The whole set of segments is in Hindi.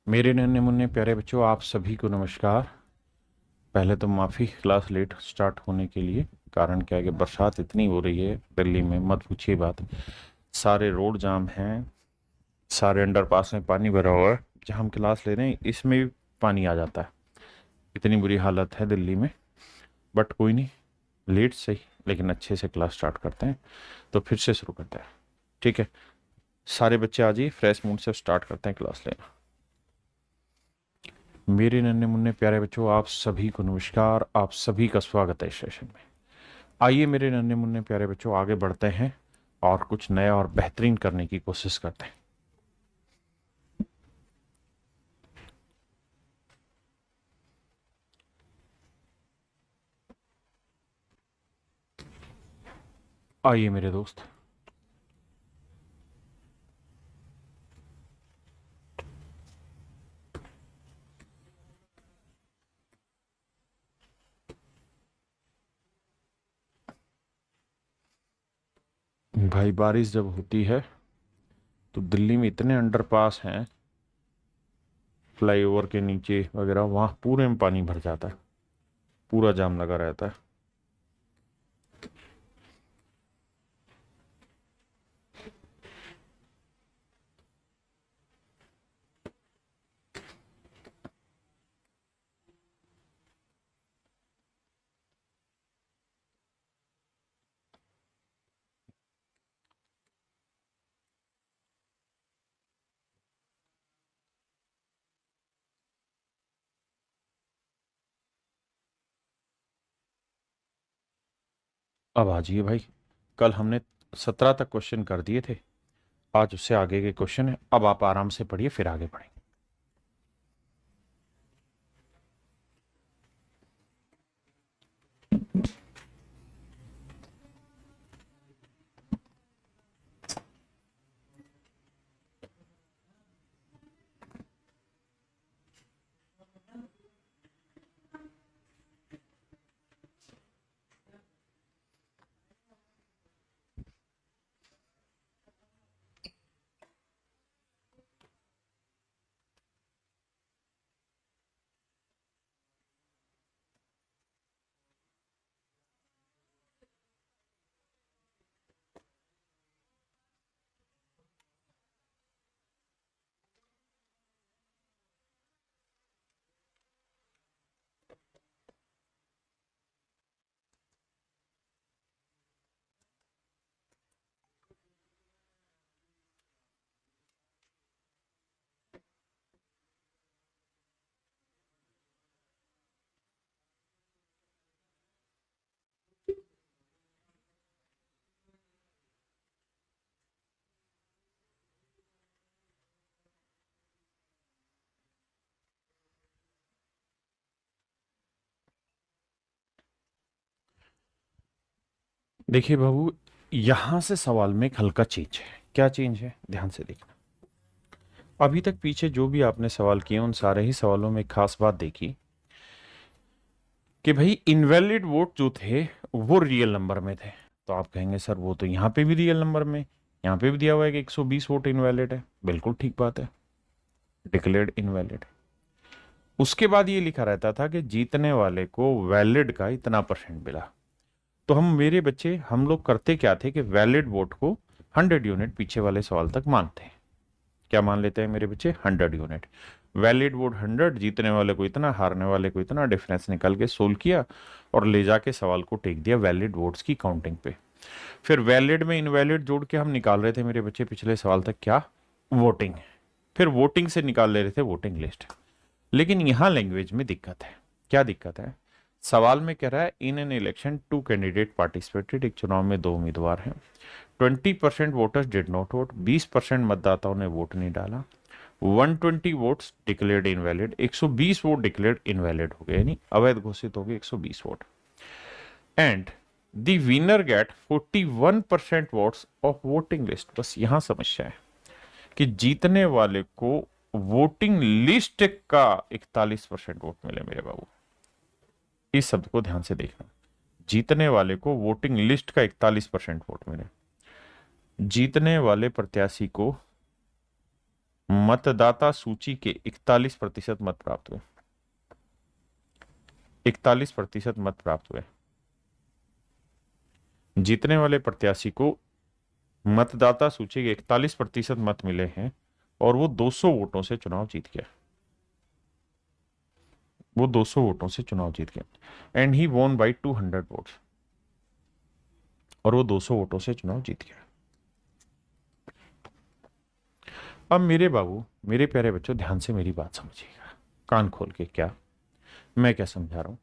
मेरे नन्हे मुन्ने प्यारे बच्चों, आप सभी को नमस्कार। पहले तो माफ़ी क्लास लेट स्टार्ट होने के लिए। कारण क्या है कि बरसात इतनी हो रही है दिल्ली में, मत पूछिए बात। सारे रोड जाम हैं, सारे अंडरपास में पानी भरा हुआ है। जहाँ हम क्लास ले रहे हैं इसमें भी पानी आ जाता है। इतनी बुरी हालत है दिल्ली में। बट कोई नहीं, लेट सही लेकिन अच्छे से क्लास स्टार्ट करते हैं। तो फिर से शुरू करते हैं, ठीक है? सारे बच्चे आ जाइए, फ्रेश मूड से स्टार्ट करते हैं क्लास लेना। मेरे नन्हे मुन्ने प्यारे बच्चों, आप सभी को नमस्कार। आप सभी का स्वागत है इस सेशन में। आइए मेरे नन्हे मुन्ने प्यारे बच्चों, आगे बढ़ते हैं और कुछ नया और बेहतरीन करने की कोशिश करते हैं। आइए मेरे दोस्त। भाई बारिश जब होती है तो दिल्ली में इतने अंडरपास हैं, फ्लाईओवर के नीचे वगैरह, वहां पूरे में पानी भर जाता है, पूरा जाम लगा रहता है। अब आ जाइए भाई। कल हमने 17 तक क्वेश्चन कर दिए थे, आज उससे आगे के क्वेश्चन है। अब आप आराम से पढ़िए, फिर आगे बढ़ेंगे। देखिए बाबू, यहां से सवाल में एक हल्का चेंज है। क्या चेंज है, ध्यान से देखना। अभी तक पीछे जो भी आपने सवाल किए उन सारे ही सवालों में एक खास बात देखी कि भाई इनवैलिड वोट जो थे वो रियल नंबर में थे। तो आप कहेंगे सर वो तो यहाँ पे भी रियल नंबर में, यहाँ पे भी दिया हुआ है कि 120 वोट इनवैलिड है। बिल्कुल ठीक बात है, डिक्लेयर्ड इनवैलिड। उसके बाद ये लिखा रहता था कि जीतने वाले को वैलिड का इतना परसेंट मिला। तो हम, मेरे बच्चे, हम लोग करते क्या थे कि वैलिड वोट को 100 यूनिट पीछे वाले सवाल तक मानते हैं। क्या मान लेते हैं मेरे बच्चे? 100 यूनिट। वैलिड वोट 100, जीतने वाले को इतना, हारने वाले को इतना, डिफरेंस निकाल के सोल्व किया और ले जाके सवाल को टेक दिया वैलिड वोट्स की काउंटिंग पे। फिर वैलिड में इनवैलिड जोड़ के हम निकाल रहे थे मेरे बच्चे पिछले सवाल तक क्या? वोटिंग। फिर वोटिंग से निकाल ले रहे थे वोटिंग लिस्ट। लेकिन यहां लैंग्वेज में दिक्कत है। क्या दिक्कत है? सवाल में कह रहा है in an election two candidate participated, एक चुनाव में दो उम्मीदवार हैं। 20% वोटर्स डिड नॉट वोट, 20% मतदाताओं ने वोट नहीं डाला। 120 votes declared invalid, 120 vote declared invalid हो गए, यानी अवैध घोषित हो गए 120 vote. And the winner get 41% votes of voting list. बस यहां समस्या है कि जीतने वाले को वोटिंग लिस्ट का 41% वोट मिले मेरे बाबू। इस शब्द को ध्यान से देखना। जीतने वाले को वोटिंग लिस्ट का 41% वोट मिले। जीतने वाले प्रत्याशी को मतदाता सूची के 41% मत प्राप्त हुए। 41% मत प्राप्त हुए। जीतने वाले प्रत्याशी को मतदाता सूची के 41% मत मिले हैं और वो 200 वोटों से चुनाव जीत गया। वो 200 वोटों से चुनाव जीत गया एंड ही वोन बाई 200 वोट्स। और वो 200 वोटों से चुनाव जीत गया। अब मेरे बाबू, मेरे प्यारे बच्चों, ध्यान से मेरी बात समझिएगा, कान खोल के। क्या मैं क्या समझा रहा हूं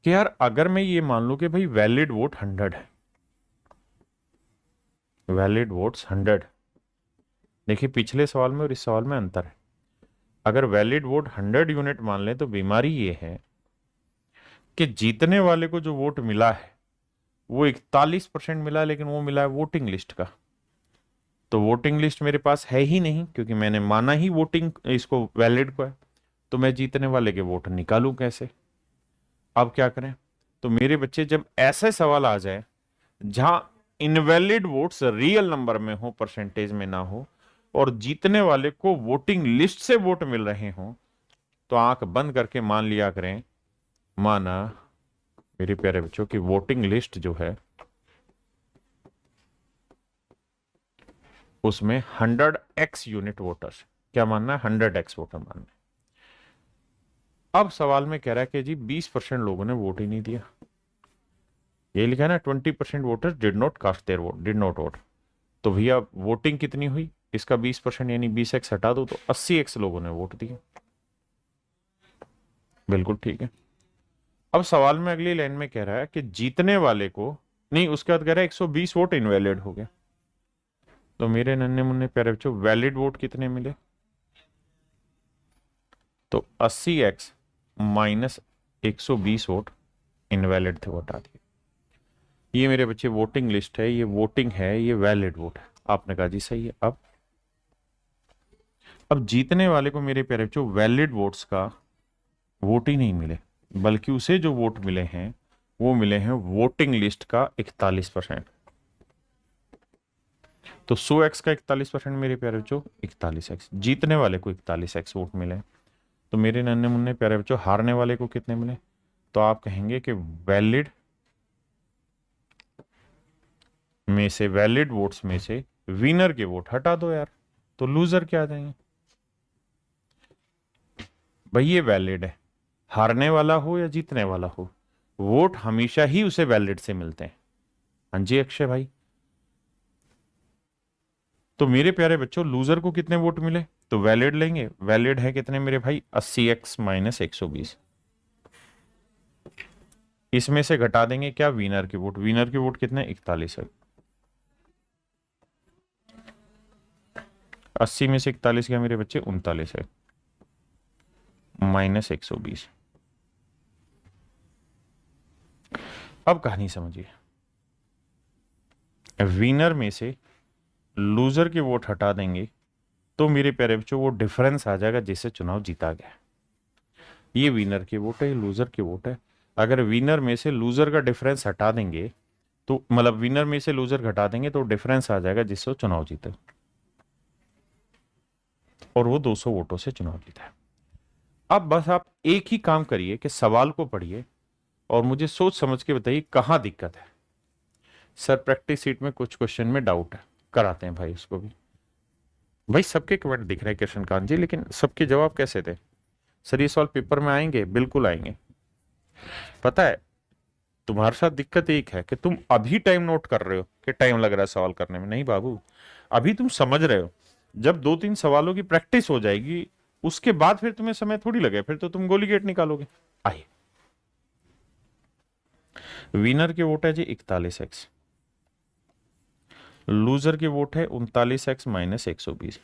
कि यार, अगर मैं ये मान लूं कि भाई वैलिड वोट 100 है, वैलिड वोट्स 100। देखिए, पिछले सवाल में और इस सवाल में अंतर है। अगर वैलिड वोट 100 यूनिट मान लें तो बीमारी ये है कि जीतने वाले को जो वोट मिला है वो 41% मिला, लेकिन वो मिला है वोटिंग लिस्ट का। तो वोटिंग लिस्ट मेरे पास है ही नहीं, क्योंकि मैंने माना ही वोटिंग इसको वैलिड को है। तो मैं जीतने वाले के वोट निकालूं कैसे? अब क्या करें? तो मेरे बच्चे, जब ऐसे सवाल आ जाए जहां इनवैलिड वोट्स रियल नंबर में हो, परसेंटेज में ना हो, और जीतने वाले को वोटिंग लिस्ट से वोट मिल रहे हो, तो आंख बंद करके मान लिया करें, माना मेरे प्यारे बच्चों की वोटिंग लिस्ट जो है उसमें 100x यूनिट वोटर्स। क्या मानना है? 100x वोटर मानना है। अब सवाल में कह रहा है कि जी 20% लोगों ने वोट ही नहीं दिया। ये लिखा है ना, 20% voters did not cast their vote, did not vote. तो भैया वोटिंग कितनी हुई? इसका 20% यानी 20x हटा दो तो 80x लोगों ने वोट दिया। बिल्कुल ठीक है। अब सवाल में अगली लाइन में कह रहा है कि जीतने वाले को नहीं, उसके बाद कह रहा है 120 वोट इनवैलिड हो गए। तो मेरे नन्हे मुन्ने प्यारे बच्चों, वैलिड वोट कितने मिले? तो 80x माइनस 120 वोट इनवैलिड थे, वो हटा दिए। ये मेरे बच्चे वोटिंग लिस्ट है, ये वोटिंग है, ये वैलिड वोट है। आपने कहा जी सही है। अब जीतने वाले को मेरे प्यारे बच्चों वैलिड वोट्स का वोट ही नहीं मिले, बल्कि उसे जो वोट मिले हैं वो मिले हैं वोटिंग लिस्ट का 41%। तो 100x का 41% मेरे प्यारे बच्चों 41x। जीतने वाले को 41x वोट मिले। तो मेरे नन्हे मुन्ने प्यारे बच्चों, हारने वाले को कितने मिले? तो आप कहेंगे कि वैलिड में से, वैलिड वोट्स में से विनर के वोट हटा दो यार, तो लूजर क्या आ जाएंगे? भाई ये वैलिड है, हारने वाला हो या जीतने वाला हो, वोट हमेशा ही उसे वैलिड से मिलते हैं। हाँ जी अक्षय भाई। तो मेरे प्यारे बच्चों, लूजर को कितने वोट मिले? तो वैलिड लेंगे, वैलिड है कितने मेरे भाई? 80x minus 120। इसमें से घटा देंगे क्या? विनर के वोट। विनर के वोट कितने? 41 है। 80 में से 41 क्या मेरे बच्चे? 39 है, माइनस 120। अब कहानी समझिए। विनर में से लूजर के वोट हटा देंगे तो मेरे प्यारे बच्चों वो डिफरेंस आ जाएगा जिससे चुनाव जीता गया। ये विनर के वोट है, ये लूजर के वोट है। अगर विनर में से लूजर का डिफरेंस हटा देंगे, तो मतलब विनर में से लूजर घटा देंगे तो डिफरेंस आ जाएगा जिससे वो चुनाव जीते, और वो 200 वोटों से चुनाव जीता है। अब बस आप एक ही काम करिए कि सवाल को पढ़िए और मुझे सोच समझ के बताइए कहां दिक्कत है। सर प्रैक्टिस सीट में कुछ क्वेश्चन में डाउट है, कराते हैं भाई उसको भी। भाई सबके कमेंट दिख रहे हैं कृष्णकांत जी, लेकिन सबके जवाब कैसे थे? सर ये सवाल पेपर में आएंगे, बिल्कुल आएंगे। पता है तुम्हारे साथ दिक्कत एक है कि तुम अभी टाइम नोट कर रहे हो कि टाइम लग रहा है सवाल करने में। नहीं बाबू, अभी तुम समझ रहे हो। जब 2-3 सवालों की प्रैक्टिस हो जाएगी उसके बाद फिर तुम्हें समय थोड़ी लगे, फिर तो तुम गोली गेट निकालोगे। आइए, विनर के वोट है जी 41x, लूजर के वोट है 39x माइनस 120।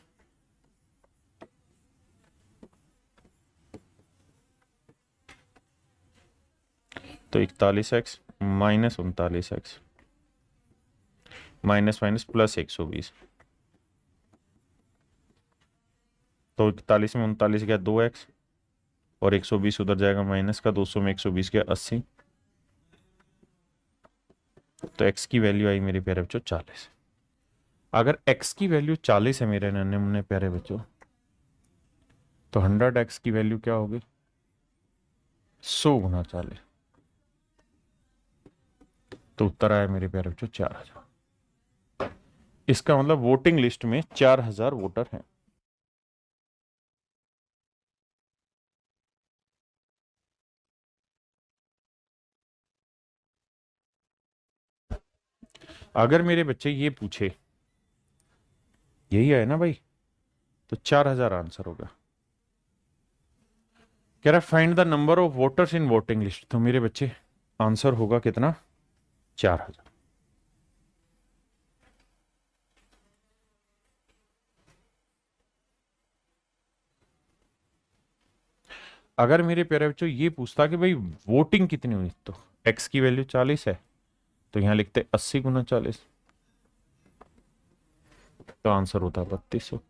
तो 41x minus 39x minus minus plus 120। तो 41 में 39 गया 2x, और 120 उधर जाएगा माइनस का, 200 में 120 गया 80। तो x की वैल्यू आई मेरे प्यारे बच्चों 40। अगर x की वैल्यू 40 है मेरे नन्हे मुन्ने प्यारे बच्चों, तो 100x की वैल्यू क्या होगी? 100 × 40। तो उत्तर आया मेरे प्यारे बच्चों 4000। इसका मतलब वोटिंग लिस्ट में 4000 वोटर हैं। अगर मेरे बच्चे ये पूछे, यही है ना भाई, तो 4000 आंसर होगा। कह रहा find the number of voters in voting list, तो मेरे बच्चे आंसर होगा कितना? 4000। अगर मेरे प्यारे बच्चों ये पूछता कि भाई वोटिंग कितनी हुई, तो एक्स की वैल्यू 40 है, तो यहां लिखते 80 × 40, तो आंसर होता 3200।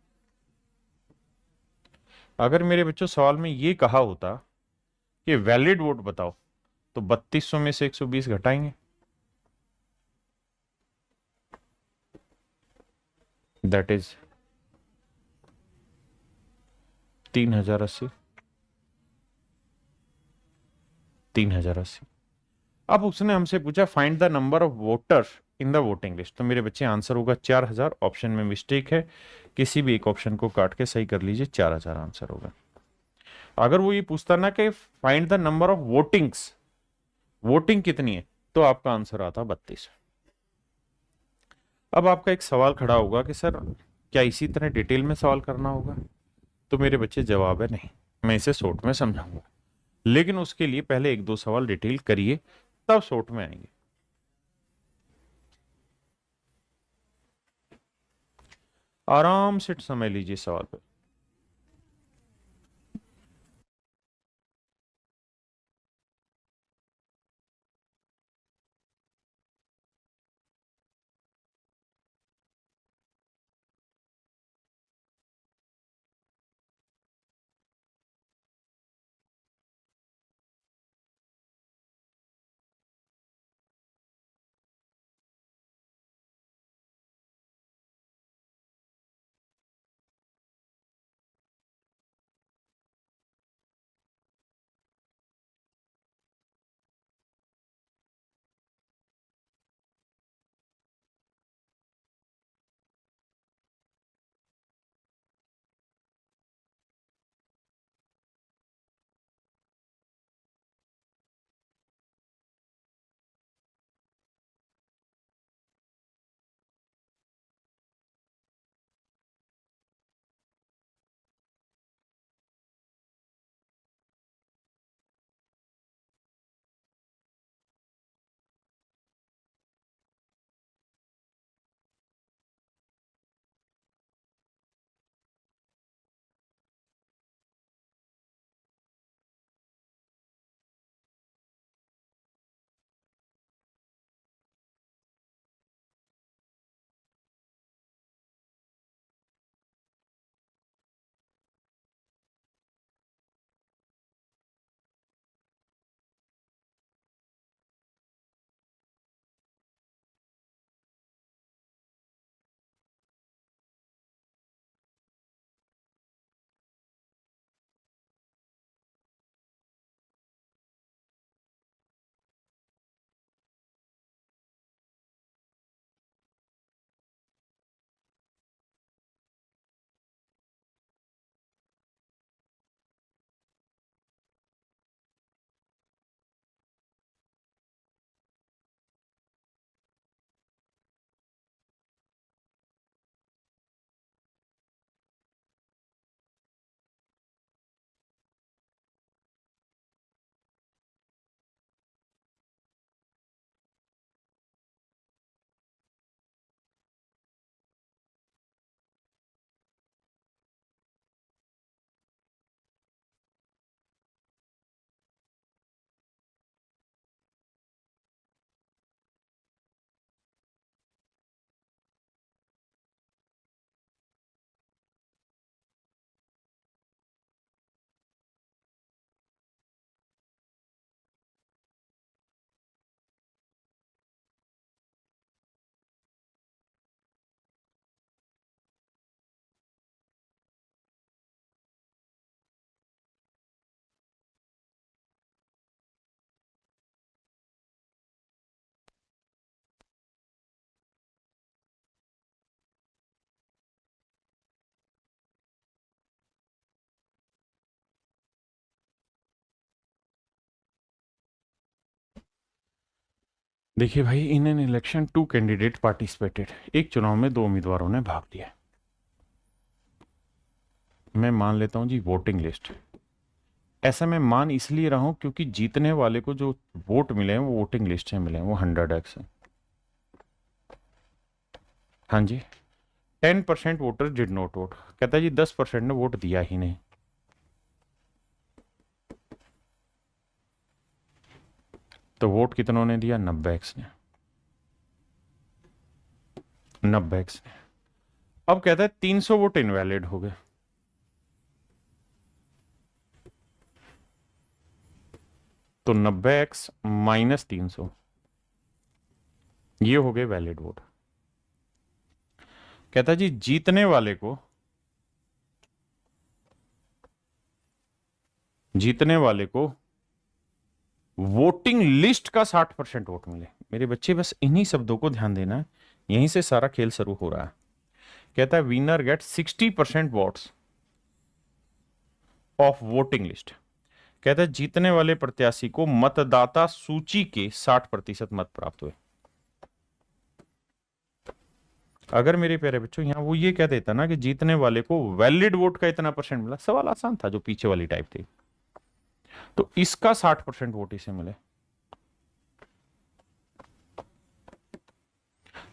अगर मेरे बच्चों सवाल में ये कहा होता कि वैलिड वोट बताओ, तो 3200 में से 120 घटाएंगे, दैट इज 3080। 3080। अब उसने हमसे पूछा find the number of voter in the voting list, तो मेरे बच्चे आंसर होगा 4000। ऑप्शन में मिस्टेक है, किसी भी एक ऑप्शन को काट के सही कर लीजिए, 4000 आंसर होगा। अगर वो ये पूछता ना कि find the number of votings, voting कितनी है, तो आपका आंसर आता 32। अब आपका एक सवाल खड़ा होगा कि सर क्या इसी तरह डिटेल में सवाल करना होगा? तो मेरे बच्चे जवाब है नहीं, मैं इसे शॉर्ट में समझाऊंगा, लेकिन उसके लिए पहले एक दो सवाल डिटेल करिए, तब शॉर्ट में आएंगे। आराम से समय लीजिए सवाल पे। देखिए भाई, in an election two candidate participated, एक चुनाव में दो उम्मीदवारों ने भाग लिया। मैं मान लेता हूं जी वोटिंग लिस्ट। ऐसा मैं मान इसलिए रहा हूं क्योंकि जीतने वाले को जो वोट मिले हैं वो वोटिंग लिस्ट से मिले हैं, वो 100x है। हाँ जी। 10% वोटर डिड नॉट वोट, कहता है जी 10% ने वोट दिया ही नहीं। तो वोट कितनों ने दिया? 90x ने। 90x ने। अब कहता है 300 वोट इनवैलिड हो गए। तो 90x माइनस 300, ये हो गए वैलिड वोट। कहता है जी जीतने वाले को वोटिंग लिस्ट का 60% वोट मिले। मेरे बच्चे बस इन्हीं शब्दों को ध्यान देना है, यहीं से सारा खेल शुरू हो रहा है। कहता है winner get 60% votes of voting list. कहता है जीतने वाले प्रत्याशी को मतदाता सूची के 60% मत प्राप्त हुए। अगर मेरे प्यारे बच्चों यहां वो ये कह देता ना कि जीतने वाले को वैलिड वोट का इतना परसेंट मिला, सवाल आसान था जो पीछे वाली टाइप थी। तो इसका 60% वोट इसे मिले।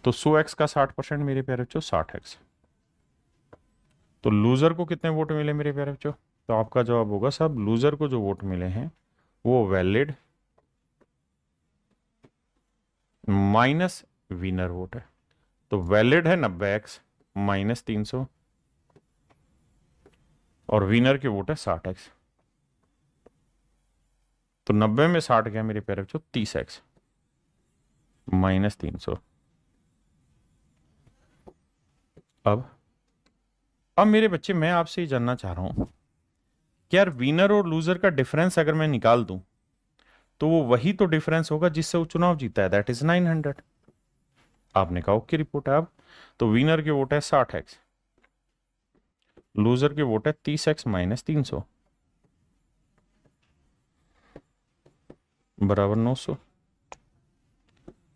तो 100x का 60% मेरे प्यारे बच्चों 60x। तो लूजर को कितने वोट मिले मेरे प्यारे बच्चों? तो आपका जवाब होगा साहब, लूजर को जो वोट मिले हैं वो वैलिड माइनस विनर वोट है। तो वैलिड है 90x माइनस 300 और विनर की वोट है 60x। तो 90 में 60 गया मेरे प्यारे बच्चों 30x माइनस 300। अब अब मेरे बच्चे मैं आपसे ये जानना चाह रहा हूं कि यार विनर और लूजर का डिफरेंस अगर मैं निकाल दूं तो वो वही तो डिफरेंस होगा जिससे वो चुनाव जीता है, दैट इज 900। आपने कहा ओके, रिपोर्ट है। अब तो विनर की वोट है 60x, लूजर की वोट है 30x माइनस 300 बराबर 900।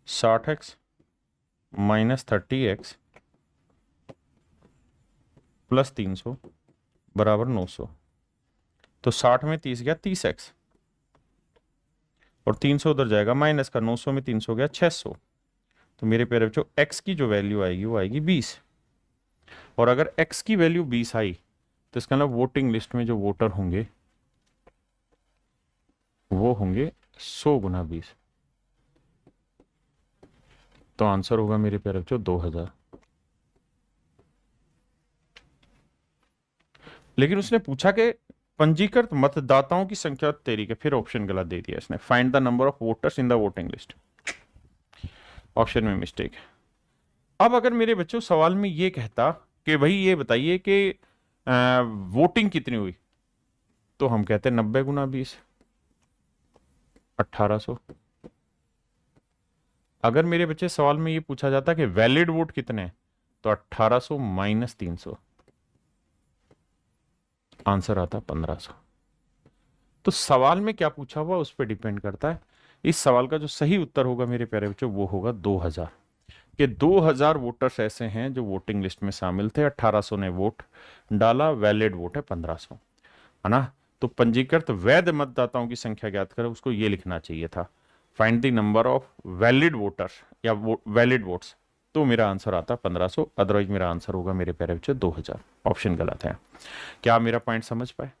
60x माइनस 30x प्लस 300 बराबर 900। तो 60 में 30 गया 30x और 300 उधर जाएगा माइनस का, 900 में 300 गया 600। तो मेरे प्यारे बच्चों x की जो वैल्यू आएगी वो आएगी 20। और अगर x की वैल्यू 20 आई तो इसका मतलब वोटिंग लिस्ट में जो वोटर होंगे वो होंगे 100 गुना 20। तो आंसर होगा मेरे प्यारे बच्चों 2000। लेकिन उसने पूछा कि पंजीकृत मतदाताओं की संख्या तेरी के, फिर ऑप्शन गलत दे दिया इसने, find the number of voters in the voting list. Option में मिस्टेक है। अब अगर मेरे बच्चों सवाल में ये कहता कि भाई ये बताइए कि वोटिंग कितनी हुई, तो हम कहते 90 गुना 20, 1800। अगर मेरे बच्चे सवाल में ये पूछा जाता कि वैलिड वोट कितने हैं, तो 1800 माइनस 300, आंसर आता 1500। तो सवाल में क्या पूछा हुआ उस पर डिपेंड करता है। इस सवाल का जो सही उत्तर होगा मेरे प्यारे बच्चों वो होगा 2000। कि 2000 वोटर्स ऐसे हैं जो वोटिंग लिस्ट में शामिल थे, 1800 ने वोट डाला, वैलिड वोट है 1500, है ना। तो पंजीकृत वैध मतदाताओं की संख्या ज्ञात करें, उसको ये लिखना चाहिए था find the number of valid voters या वैलिड वोट्स। तो मेरा आंसर आता 1500, अदरवाइज मेरा आंसर होगा मेरे प्यारे बच्चे 2000। ऑप्शन गलत है। क्या आप मेरा पॉइंट समझ पाए?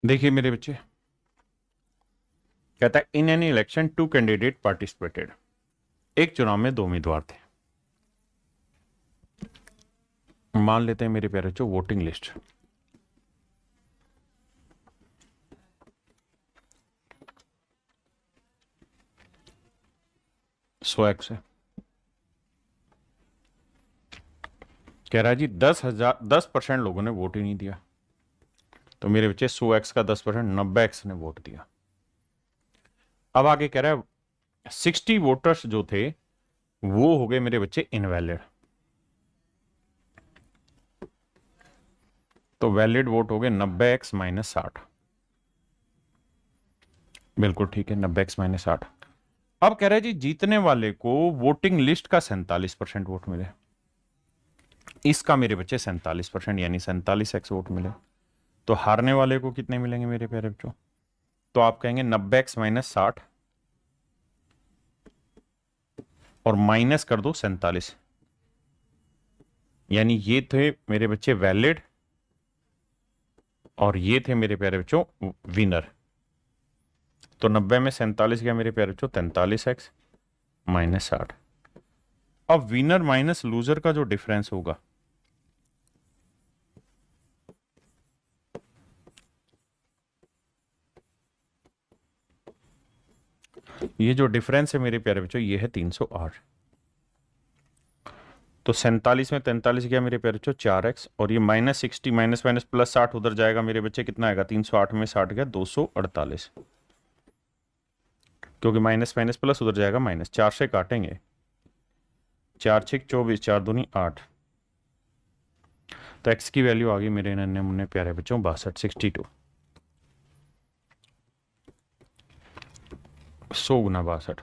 देखिए मेरे बच्चे, कहता है in an election two candidate participated. एक चुनाव में दो उम्मीदवार थे। मान लेते हैं मेरे प्यारे बच्चों वोटिंग लिस्ट। सौ एक्स है। कह रहा है जी 10% लोगों ने वोट ही नहीं दिया। तो मेरे बच्चे 100x का 10%, 90x ने वोट दिया। अब आगे कह रहा है 60 वोटर्स जो थे वो हो गए मेरे बच्चे इनवैलिड। तो वैलिड वोट हो गए 90x-60। बिल्कुल ठीक है, 90x-60। अब कह रहा है जी जीतने वाले को वोटिंग लिस्ट का 47% वोट मिले। इसका मेरे बच्चे 47% यानी 47x वोट मिले। तो हारने वाले को कितने मिलेंगे मेरे प्यारे बच्चों? तो आप कहेंगे 90x-60 और माइनस कर दो 47, यानी ये थे मेरे बच्चे वैलिड और ये थे मेरे प्यारे बच्चों विनर। तो 90 में 47 गया मेरे प्यारे बच्चों 43x-60। अब विनर माइनस लूजर का जो डिफरेंस होगा, ये जो डिफरेंस है मेरे प्यारे बच्चों ये है 308। तो 47 में 43 गया मेरे प्यारे बच्चों 4x, और ये -60 माइनस माइनस प्लस 60 उधर जाएगा मेरे बच्चे, कितना आएगा? 308 में 60 गया 248, क्योंकि माइनस माइनस प्लस उधर जाएगा माइनस। 4 से काटेंगे, 4 6 24, 4 दूनी 8। तो x की वैल्यू आ गई मेरे नन्हे मुन्ने प्यारे बच्चों 62, 100 गुना 62।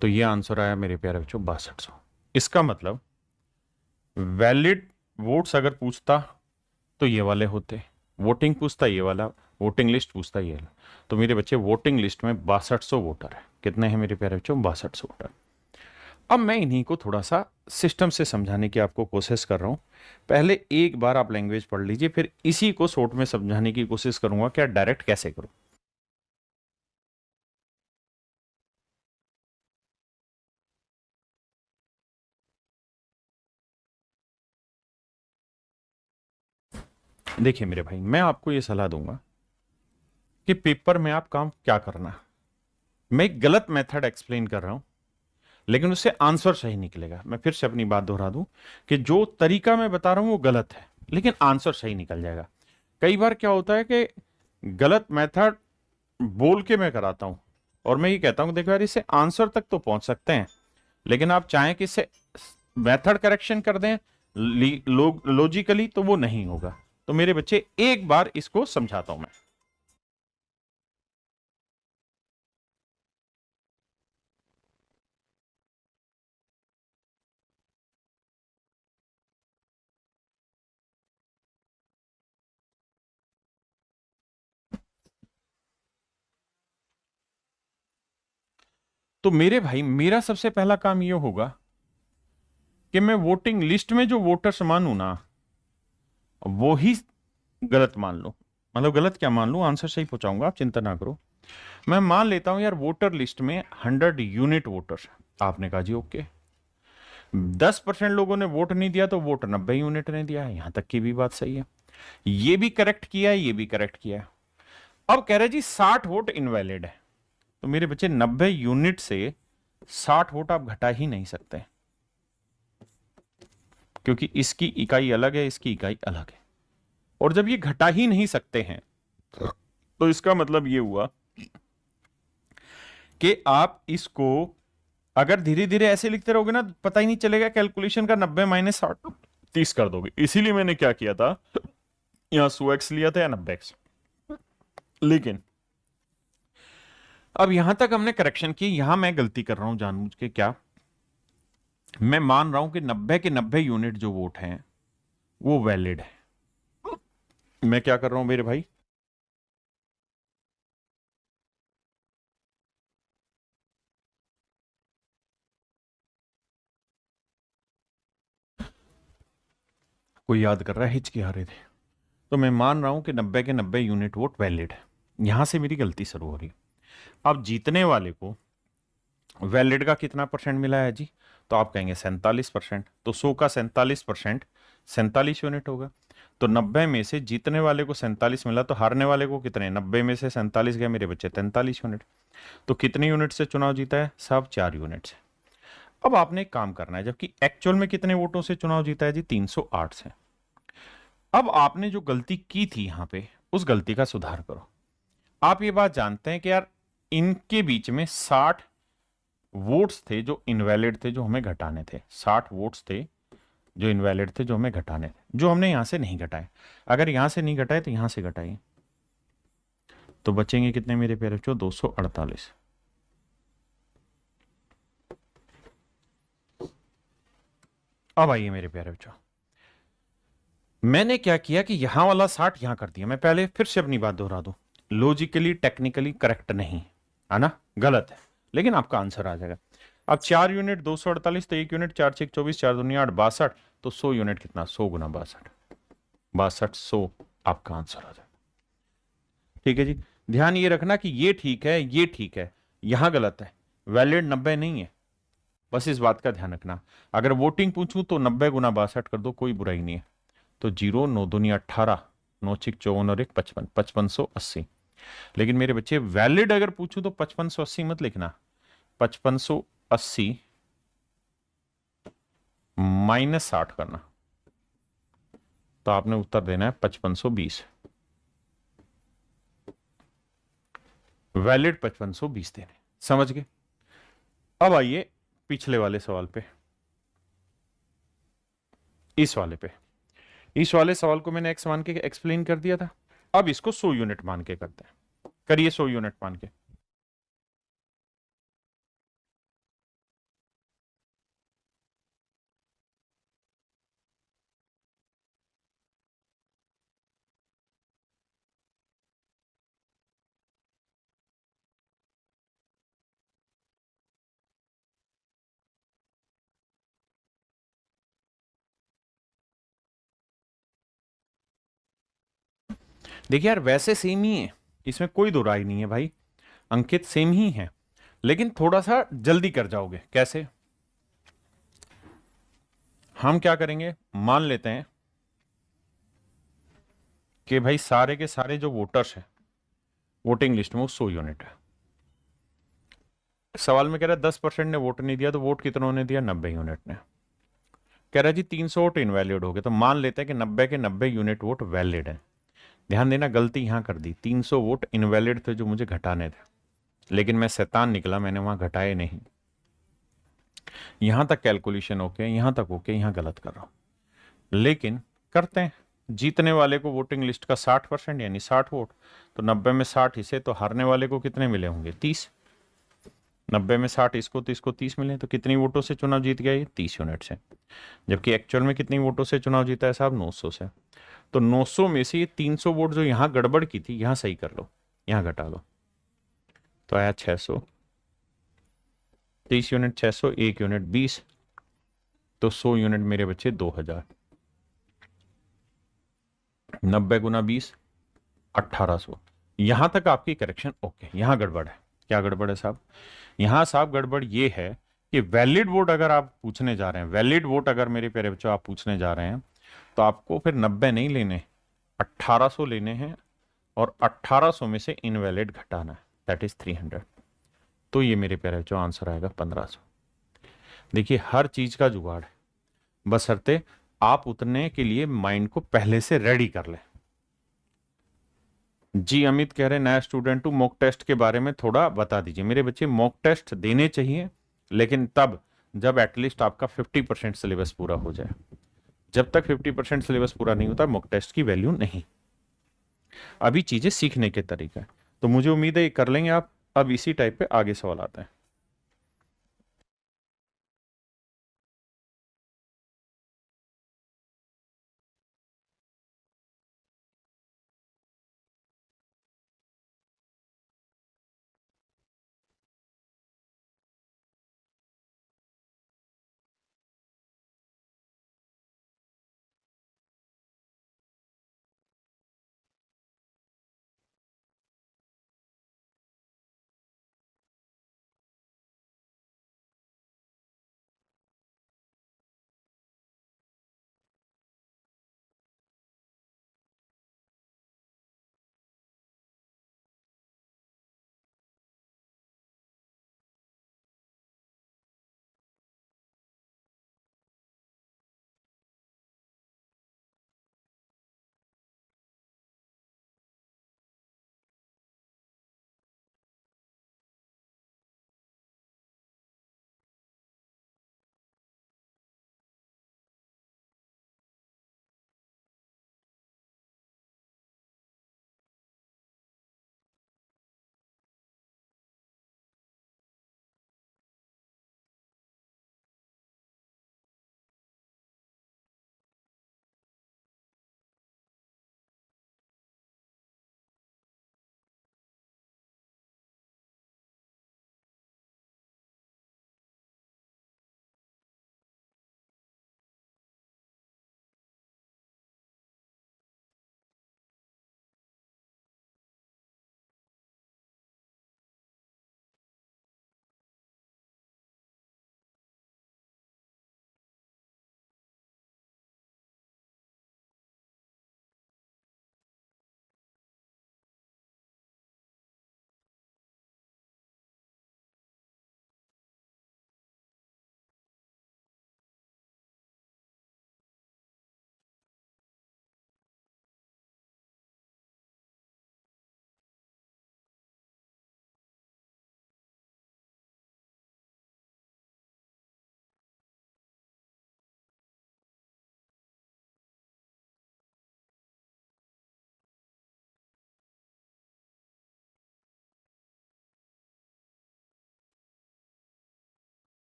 तो ये आंसर आया मेरे प्यारे बच्चों 6200। इसका मतलब वैलिड वोट्स अगर पूछता तो ये वाले होते, वोटिंग पूछता ये वाला, वोटिंग लिस्ट पूछता ये वाला। तो मेरे बच्चे वोटिंग लिस्ट में 6200 वोटर है। कितने हैं मेरे प्यारे बच्चों? 6200 वोटर। अब मैं इन्हीं को थोड़ा सा सिस्टम से समझाने की आपको कोशिश कर रहा हूं। पहले एक बार आप लैंग्वेज पढ़ लीजिए, फिर इसी को शॉर्ट में समझाने की कोशिश करूंगा क्या डायरेक्ट कैसे करूं। देखिए मेरे भाई, मैं आपको यह सलाह दूंगा कि पेपर में आप काम क्या करना। मैं एक गलत मेथड एक्सप्लेन कर रहा हूं, लेकिन उससे आंसर सही निकलेगा। मैं फिर से अपनी बात दोहरा दूं कि जो तरीका मैं बता रहा हूं वो गलत है, लेकिन आंसर सही निकल जाएगा। कई बार क्या होता है कि गलत मेथड बोल के मैं कराता हूं, और मैं ये कहता हूं देखो यार इससे आंसर तक तो पहुंच सकते हैं, लेकिन आप चाहें कि इससे मेथड करेक्शन कर दें लॉजिकली, तो वो नहीं होगा। तो मेरे बच्चे एक बार इसको समझाता हूं मैं। तो मेरे भाई मेरा सबसे पहला काम यह होगा कि मैं वोटिंग लिस्ट में जो वोटर्स मानू ना वो ही गलत मान लो। मतलब गलत क्या मान लो, आंसर सही पहुंचाऊंगा, आप चिंता ना करो। मैं मान लेता हूं यार वोटर लिस्ट में 100 यूनिट वोटर्स। आपने कहा जी ओके, 10% लोगों ने वोट नहीं दिया तो वोट 90 यूनिट ने दिया है, यहां तक की भी बात सही है। ये भी करेक्ट किया है, ये भी करेक्ट किया है। अब कह रहे जी 60 वोट इनवैलिड है। तो मेरे बच्चे 90 यूनिट से 60 वोट आप घटा ही नहीं सकते, क्योंकि इसकी इकाई अलग है, इसकी इकाई अलग है। और जब ये घटा ही नहीं सकते हैं तो इसका मतलब ये हुआ कि आप इसको अगर धीरे धीरे ऐसे लिखते रहोगे ना तो पता ही नहीं चलेगा कैलकुलेशन का। 90 माइनस 60 30 कर दोगे। इसीलिए मैंने क्या किया था, यहां 100x लिया था या 90x। लेकिन अब यहां तक हमने करेक्शन की, यहां मैं गलती कर रहा हूं जानबूझ के। क्या? मैं मान रहा हूं कि 90 के 90 यूनिट जो वोट हैं वो वैलिड है। मैं क्या कर रहा हूं मेरे भाई, कोई याद कर रहा है? हिचकी आ रहे थे। तो मैं मान रहा हूं कि 90 के 90 यूनिट वोट वैलिड है। यहां से मेरी गलती शुरू हो रही है। अब जीतने वाले को वैलिड का कितना परसेंट मिला है जी? तो आप कहेंगे 47%। तो 100 का 47% 47 यूनिट होगा। तो 90 में से जीतने वाले को 47 मिला, तो हारने वाले को कितने? 90 में से 47 गए, मेरे बच्चे 43 यूनिट। तो कितने यूनिट से चुनाव जीता है साहब? 4 यूनिट से। अब आपने एक काम करना है, जबकि एक्चुअल में कितने वोटों से चुनाव जीता है जी? 308 से। अब आपने जो गलती की थी यहां पे, उस गलती का सुधार करो। आप ये बात जानते हैं कि यार इनके बीच में 60 वोट्स थे जो इनवैलिड थे, जो हमें घटाने थे। 60 वोट्स थे जो इनवैलिड थे, जो हमें घटाने थे, जो हमने यहां से नहीं घटाए। अगर यहां से नहीं घटाए तो यहां से घटाइए, तो बचेंगे कितने मेरे प्यारे बच्चों? 248। अब आइए मेरे प्यारे बच्चों, मैंने क्या किया कि यहां वाला 60 यहां कर दिया। मैं पहले फिर से अपनी बात दोहरा दूं, लॉजिकली टेक्निकली करेक्ट नहीं है ना, गलत है, लेकिन आपका आंसर आ जाएगा। अब 4 यूनिट 248, तो 1 यूनिट 4 6 24, 4 दूनी 8, 62। तो 100 यूनिट कितना? 100 गुना 62, 62 100 आपका आंसर आ जाएगा। ठीक है जी। ध्यान ये रखना कि ये ठीक है, ये ठीक है, यहां गलत है। वैलिड 90 नहीं है, बस इस बात का ध्यान रखना। अगर वोटिंग पूछूं तो 90 गुना 62 कर दो, कोई बुराई नहीं है। तो 0 9 दूनी 18, 9 6 54 और 1 55, 5580। लेकिन मेरे बच्चे वैलिड अगर पूछूं तो 5580 मत लिखना, 5580 माइनस 60 करना। तो आपने उत्तर देना है 5520। वैलिड 5520 देने। समझ गए? अब आइए पिछले वाले सवाल पे, इस वाले पे। इस वाले सवाल को मैंने एक्स मान के एक्सप्लेन कर दिया था। अब इसको 100 यूनिट मान के करते हैं। करिए 100 यूनिट मान के। देखिए यार, वैसे सेम ही है, इसमें कोई दो राय नहीं है भाई। अंकित सेम ही है, लेकिन थोड़ा सा जल्दी कर जाओगे। कैसे? हम क्या करेंगे, मान लेते हैं कि भाई सारे के सारे जो वोटर्स हैं वोटिंग लिस्ट में, वो 100 यूनिट है। सवाल में कह रहा है 10% ने वोट नहीं दिया, तो वोट कितनों ने दिया? 90 यूनिट ने। कह रहा है जी 300 वोट इनवैलिड हो गए, तो मान लेते हैं कि 90 के 90 यूनिट वोट वैलिड है। ध्यान देना, गलती यहां कर दी, 300 वोट इनवैलिड थे जो मुझे घटाने थे, लेकिन मैं शैतान निकला, मैंने वहां घटाए नहीं। यहां तक कैलकुलेशन ओके, यहां तक ओके, यहां गलत कर रहा हूं। लेकिन करते हैं, जीतने वाले को वोटिंग लिस्ट का 60% यानी 60 वोट, तो 90 में 60 इसे, तो हारने वाले को कितने मिले होंगे? 30। 90 में 60 इसको, तो इसको 30 मिले, तो कितनी वोटों से चुनाव जीत गया ये? 30 यूनिट से। जबकि एक्चुअल में कितनी वोटों से चुनाव जीता है साहब? 900 से। तो 900 में से ये 300 वोट जो यहां गड़बड़ की थी, यहां सही कर लो, यहां घटा लो, तो आया 600। 30 यूनिट 600, 1 यूनिट 20, तो 100 यूनिट मेरे बच्चे 2000। 90 गुना 20, 1800। यहां तक आपकी करेक्शन ओके। यहां गड़बड़ है। क्या गड़बड़ है साहब? यहां साहब गड़बड़ ये है कि वैलिड वोट अगर आप पूछने जा रहे हैं, वैलिड वोट अगर मेरे प्यारे बच्चों आप पूछने जा रहे हैं, तो आपको फिर 90 नहीं लेने, 1800 लेने हैं, और 1800 में से इनवैलिड घटाना है, दैट इज 300। तो ये मेरे प्यारे बच्चों आंसर आएगा 1500। देखिए हर चीज का जुगाड़ है, बशर्ते आप उतरने के लिए माइंड को पहले से रेडी कर लें। जी अमित कह रहे हैं नया स्टूडेंट हूं, मॉक टेस्ट के बारे में थोड़ा बता दीजिए। मेरे बच्चे मॉक टेस्ट देने चाहिए, लेकिन तब जब एटलीस्ट आपका 50% सिलेबस पूरा हो जाए। जब तक 50% सिलेबस पूरा नहीं होता, मॉक टेस्ट की वैल्यू नहीं। अभी चीजें सीखने के तरीका है, तो मुझे उम्मीद है ये कर लेंगे आप। अब इसी टाइप पे आगे सवाल आते हैं।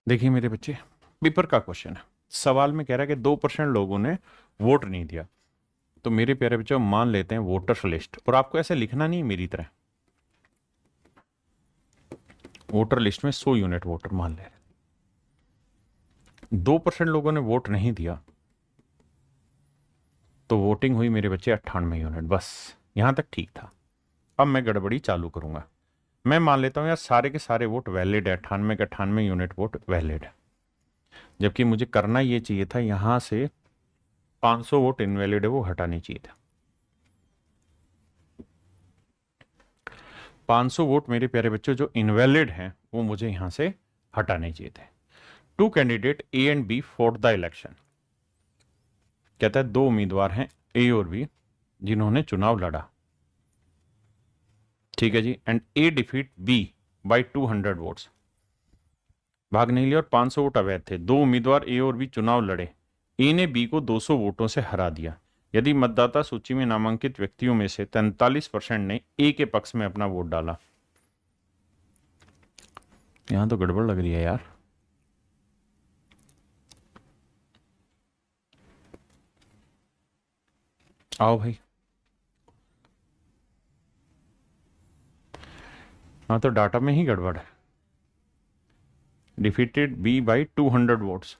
देखिए मेरे बच्चे, पेपर का क्वेश्चन है, सवाल में कह रहा है कि 2% लोगों ने वोट नहीं दिया। तो मेरे प्यारे बच्चों, मान लेते हैं वोटर लिस्ट, और आपको ऐसे लिखना नहीं मेरी तरह, वोटर लिस्ट में 100 यूनिट वोटर मान ले रहे, 2% लोगों ने वोट नहीं दिया, तो वोटिंग हुई मेरे बच्चे 98 यूनिट। बस यहां तक ठीक था। अब मैं गड़बड़ी चालू करूंगा। मैं मान लेता हूं यार सारे के सारे वोट वैलिड है, 98 के 98 यूनिट वोट वैलिड है, जबकि मुझे करना ये चाहिए था, यहां से 500 वोट इनवैलिड है, वो हटाने चाहिए था। 500 वोट मेरे प्यारे बच्चों जो इनवैलिड हैं वो मुझे यहां से हटाने चाहिए थे। Two candidate A and B for the election, कहता है दो उम्मीदवार हैं ए और बी जिन्होंने चुनाव लड़ा, ठीक है जी, and A defeat B by 200 votes, भाग नहीं लिया और 500 वोट अवैध थे। दो उम्मीदवार ए और बी चुनाव लड़े, ए ने बी को 200 वोटों से हरा दिया। यदि मतदाता सूची में नामांकित व्यक्तियों में से 43% ने ए के पक्ष में अपना वोट डाला। यहां तो गड़बड़ लग रही है यार। आओ भाई, हाँ तो डाटा में ही गड़बड़ है। डिफीटेड बी बाई 200 वोट्स,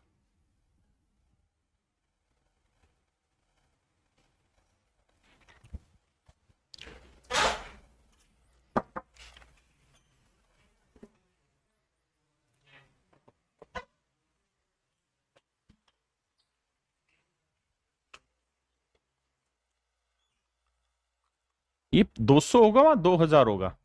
ये 200 होगा वहां 2000 होगा।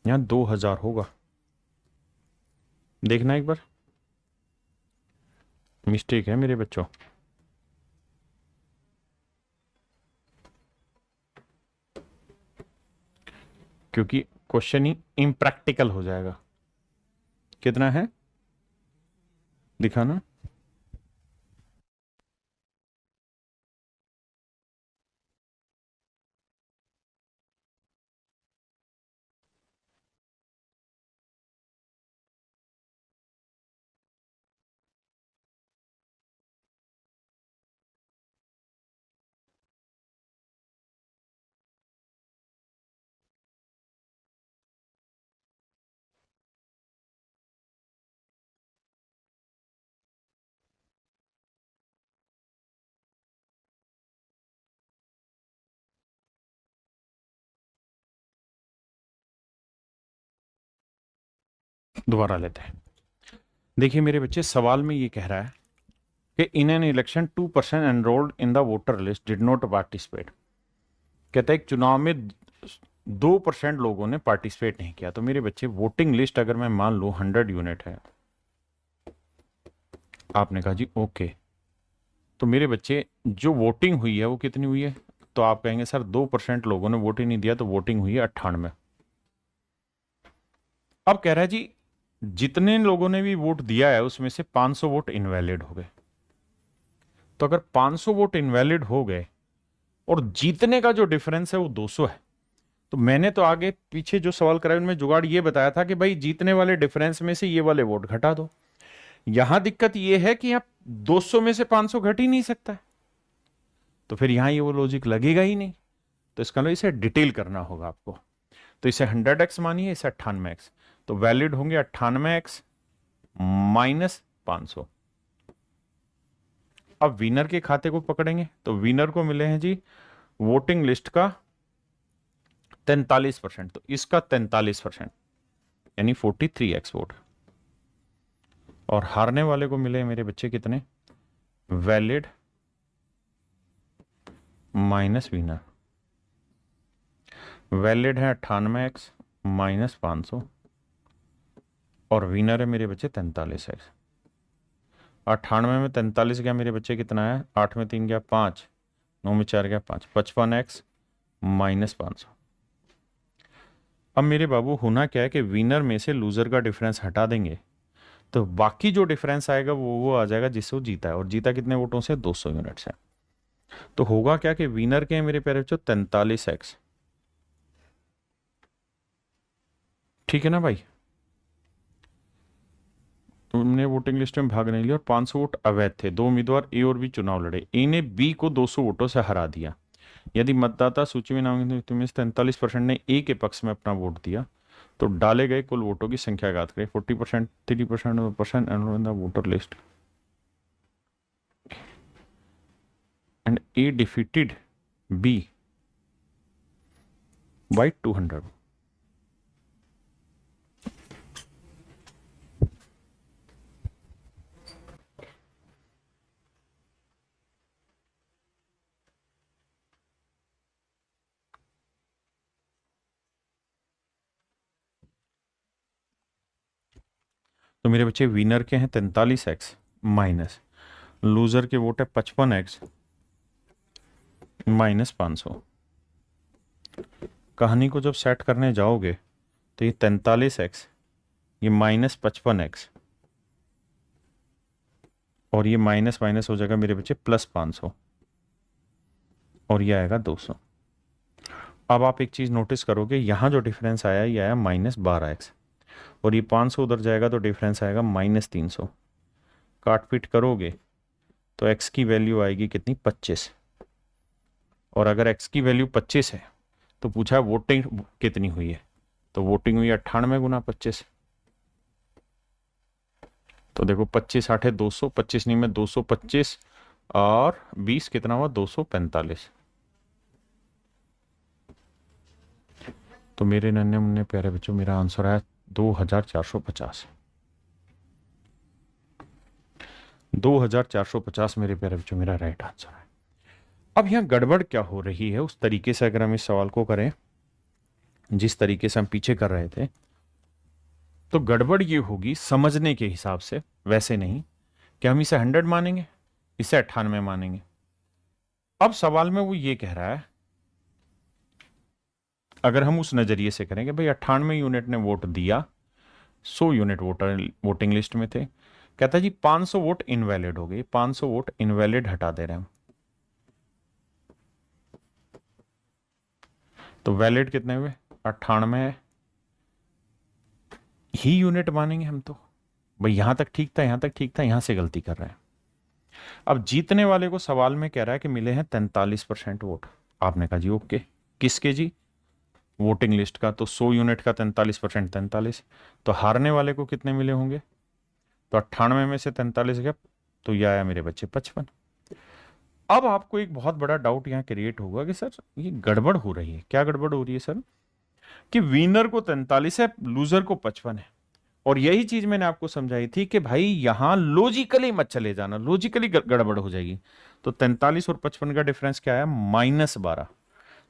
यहां 2000 होगा, देखना एक बार, मिस्टेक है मेरे बच्चों। क्योंकि क्वेश्चन ही इम्प्रैक्टिकल हो जाएगा। कितना है दिखाना। दोबारा लेते हैं। देखिए मेरे बच्चे, सवाल में ये कह रहा है कि इन an election 2% enrolled in the voter list did not participate. कहता है एक चुनाव में 2% लोगों ने पार्टिसिपेट नहीं किया। तो मेरे बच्चे, वोटिंग लिस्ट अगर मैं मान लू 100 यूनिट है, आपने कहा जी ओके, तो मेरे बच्चे जो वोटिंग हुई है वो कितनी हुई है? तो आप कहेंगे सर 2% लोगों ने वोट ही नहीं दिया, तो वोटिंग हुई है 98। अब कह रहा है जी जितने लोगों ने भी वोट दिया है उसमें से 500 वोट इनवैलिड हो गए। तो अगर 500 वोट इनवैलिड हो गए और जीतने का जो डिफरेंस है वो 200 है, तो मैंने तो आगे पीछे जो सवाल कराया उनमें जुगाड़ ये बताया था कि भाई जीतने वाले डिफरेंस में से ये वाले वोट घटा दो। यहां दिक्कत ये है कि यहां 200 में से 500 घट ही नहीं सकता है, तो फिर यहां ये वो लॉजिक लगेगा ही नहीं। तो इसका मतलब इसे डिटेल करना होगा आपको। तो इसे 100x मानिए, इसे 98x, तो वैलिड होंगे 98x माइनस 500। अब विनर के खाते को पकड़ेंगे, तो विनर को मिले हैं जी वोटिंग लिस्ट का 43%, तो इसका 43% यानी 43x वोट। और हारने वाले को मिले मेरे बच्चे कितने? Valid minus winner. वैलिड है 98x माइनस 500 और विनर है मेरे बच्चे 43x। 98 में 43 गया मेरे बच्चे कितना है? 8 में 3 गया 5, 9 में 4 गया 5, 55x माइनस 500। अब मेरे बाबू होना क्या है कि विनर में से लूजर का डिफरेंस हटा देंगे, तो बाकी जो डिफरेंस आएगा वो आ जाएगा जिससे वो जीता है, और जीता कितने वोटों से? 200 यूनिट से। तो होगा क्या कि विनर के हैं मेरे प्यारे बच्चों 43x। ठीक है ना भाई? तुमने वोटिंग लिस्ट में भाग नहीं लिया और 500 वोट अवैध थे। दो उम्मीदवार ए और बी चुनाव लड़े, ए ने बी को 200 वोटों से हरा दिया। यदि मतदाता सूची में नाम तुम्हें 43% ने ए के पक्ष में अपना वोट दिया, तो डाले गए कुल वोटों की संख्या ज्ञात करें। 40%, 3% in the voter list and A defeated B by 200। तो मेरे बच्चे विनर के हैं 43x माइनस लूजर के वोट है 55x माइनस 500। कहानी को जब सेट करने जाओगे तो ये 43x, ये माइनस 55x, और ये माइनस माइनस हो जाएगा मेरे बच्चे प्लस 500, और ये आएगा 200। अब आप एक चीज नोटिस करोगे, यहां जो डिफरेंस आया ये आया माइनस 12x, और ये 500 उधर जाएगा तो डिफरेंस आएगा माइनस 300। काट पीट करोगे तो x की वैल्यू आएगी कितनी? 25। और अगर x की वैल्यू 25 है तो पूछा है वोटिंग कितनी हुई है, तो वोटिंग हुई 98 गुना 25। तो देखो 25 8 है 200, 25 नहीं में 225, और 20 कितना हुआ? 245। तो मेरे नन्हे मुन्ने प्यारे बच्चों मेरा आंसर आया 2450। 2450 मेरे प्यारे बच्चों मेरा राइट आंसर है। अब यहां गड़बड़ क्या हो रही है उस तरीके से अगर हम इस सवाल को करें जिस तरीके से हम पीछे कर रहे थे, तो गड़बड़ ये होगी समझने के हिसाब से, वैसे नहीं कि हम इसे 100 मानेंगे, इसे 98 मानेंगे। अब सवाल में वो ये कह रहा है, अगर हम उस नजरिए से करेंगे भाई 98 यूनिट ने वोट दिया, 100 यूनिट वोटर वोटिंग लिस्ट में थे, कहता है जी 500 वोट इनवैलिड हो गए। 500 वोट इनवैलिड हटा दे रहे हैं हम, तो वैलिड कितने हुए? 98 ही यूनिट मानेंगे हम। तो भाई यहां तक ठीक था, यहां तक ठीक था, यहां से गलती कर रहे हैं। अब जीतने वाले को सवाल में कह रहा है कि मिले हैं 43% वोट। आपने कहा जी ओके, किसके जी? वोटिंग लिस्ट का। तो 100 यूनिट का 43% 43। तो हारने वाले को कितने मिले होंगे? तो 98 में से 43 गया, तो यह आया मेरे बच्चे 55। अब आपको एक बहुत बड़ा डाउट यहां क्रिएट होगा कि सर ये गड़बड़ हो रही है। क्या गड़बड़ हो रही है सर? कि विनर को 43 है, लूजर को 55 है। और यही चीज मैंने आपको समझाई थी कि भाई यहां लॉजिकली मत चले जाना, लॉजिकली गड़बड़ हो जाएगी। तो 43 और 55 का डिफरेंस क्या है? -12।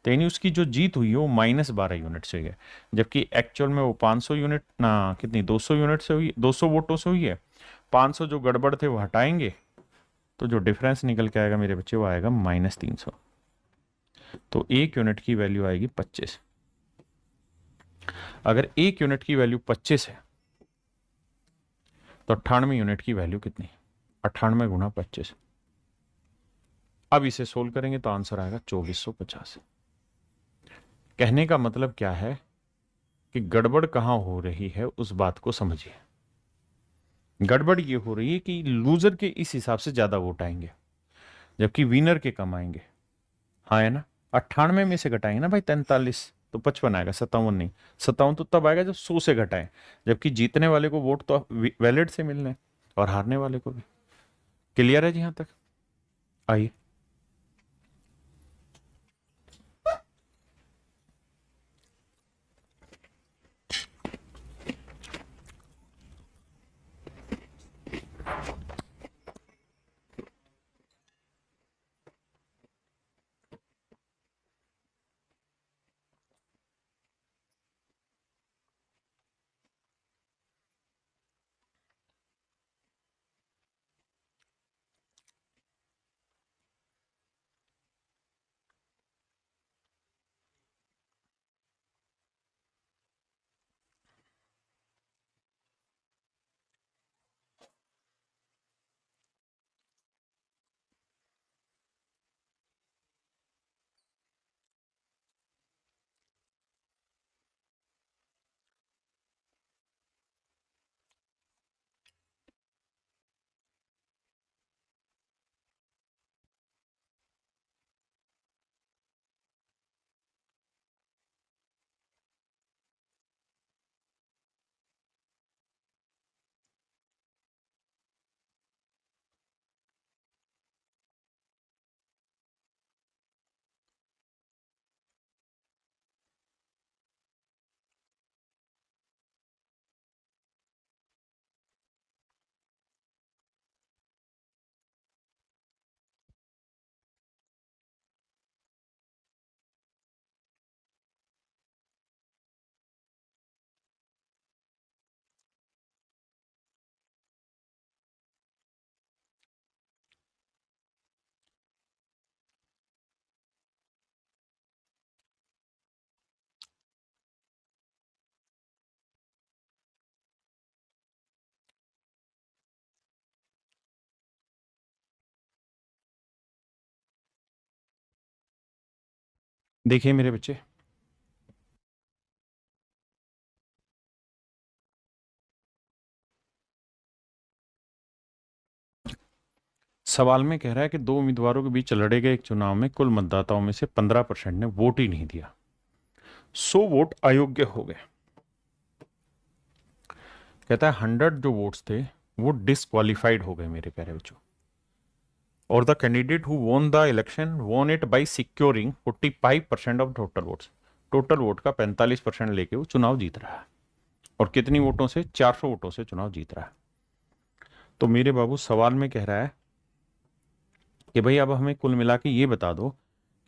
तो यानी उसकी जो जीत हुई है वो -12 यूनिट से हुई है, जबकि एक्चुअल में वो 500 यूनिट ना कितनी 200 यूनिट से हुई, 200 वोटों से हुई है। 500 जो गड़बड़ थे वो हटाएंगे, तो जो डिफरेंस निकल के आएगा मेरे बच्चे वो आएगा -300। तो एक यूनिट की वैल्यू आएगी 25। अगर एक यूनिट की वैल्यू 25 है तो 98 यूनिट की वैल्यू कितनी? 98 गुना 25। अब इसे सोल्व करेंगे तो आंसर आएगा 2450। कहने का मतलब क्या है कि गड़बड़ कहां हो रही है उस बात को समझिए। गड़बड़ ये हो रही है कि लूजर के इस हिसाब से ज्यादा वोट आएंगे, जबकि विनर के कम आएंगे। हाँ है ना? 98 में से घटाएंगे ना भाई 43, तो 55 आएगा, 57 नहीं। 57 तो तब आएगा जब 100 से घटाएं, जबकि जीतने वाले को वोट तो वैलिड से मिलने हैं, और हारने वाले को भी। क्लियर है जी यहां तक? आइए। देखिए मेरे बच्चे, सवाल में कह रहा है कि दो उम्मीदवारों के बीच लड़े गए एक चुनाव में कुल मतदाताओं में से 15% ने वोट ही नहीं दिया, 100 वोट अयोग्य हो गए। कहता है 100 जो वोट्स थे वो डिसक्वालिफाइड हो गए मेरे प्यारे बच्चों, और the candidate who won the election won it by securing 45% of total votes. Total vote का 45% लेके वो चुनाव जीत रहा है, और कितनी वोटों से? 400 वोटों से चुनाव जीत रहा है। तो मेरे बाबू सवाल में कह रहा है कि भाई अब हमें कुल मिला के ये बता दो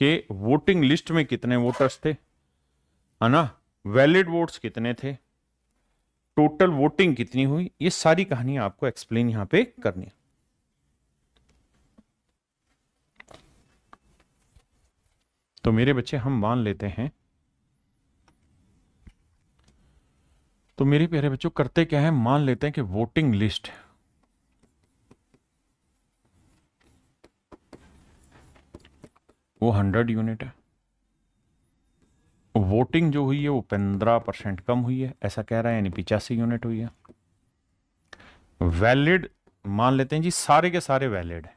कि वोटिंग लिस्ट में कितने वोटर्स थे, है ना, वैलिड वोट्स कितने थे, टोटल वोटिंग कितनी हुई। ये सारी कहानी आपको एक्सप्लेन यहां पे करनी है। तो मेरे बच्चे हम मान लेते हैं, तो मेरे प्यारे बच्चों करते क्या है, मान लेते हैं कि वोटिंग लिस्ट वो 100 यूनिट है, वोटिंग जो हुई है वो 15% कम हुई है, ऐसा कह रहा है, यानी 85 यूनिट हुई है। वैलिड मान लेते हैं जी, सारे के सारे वैलिड है,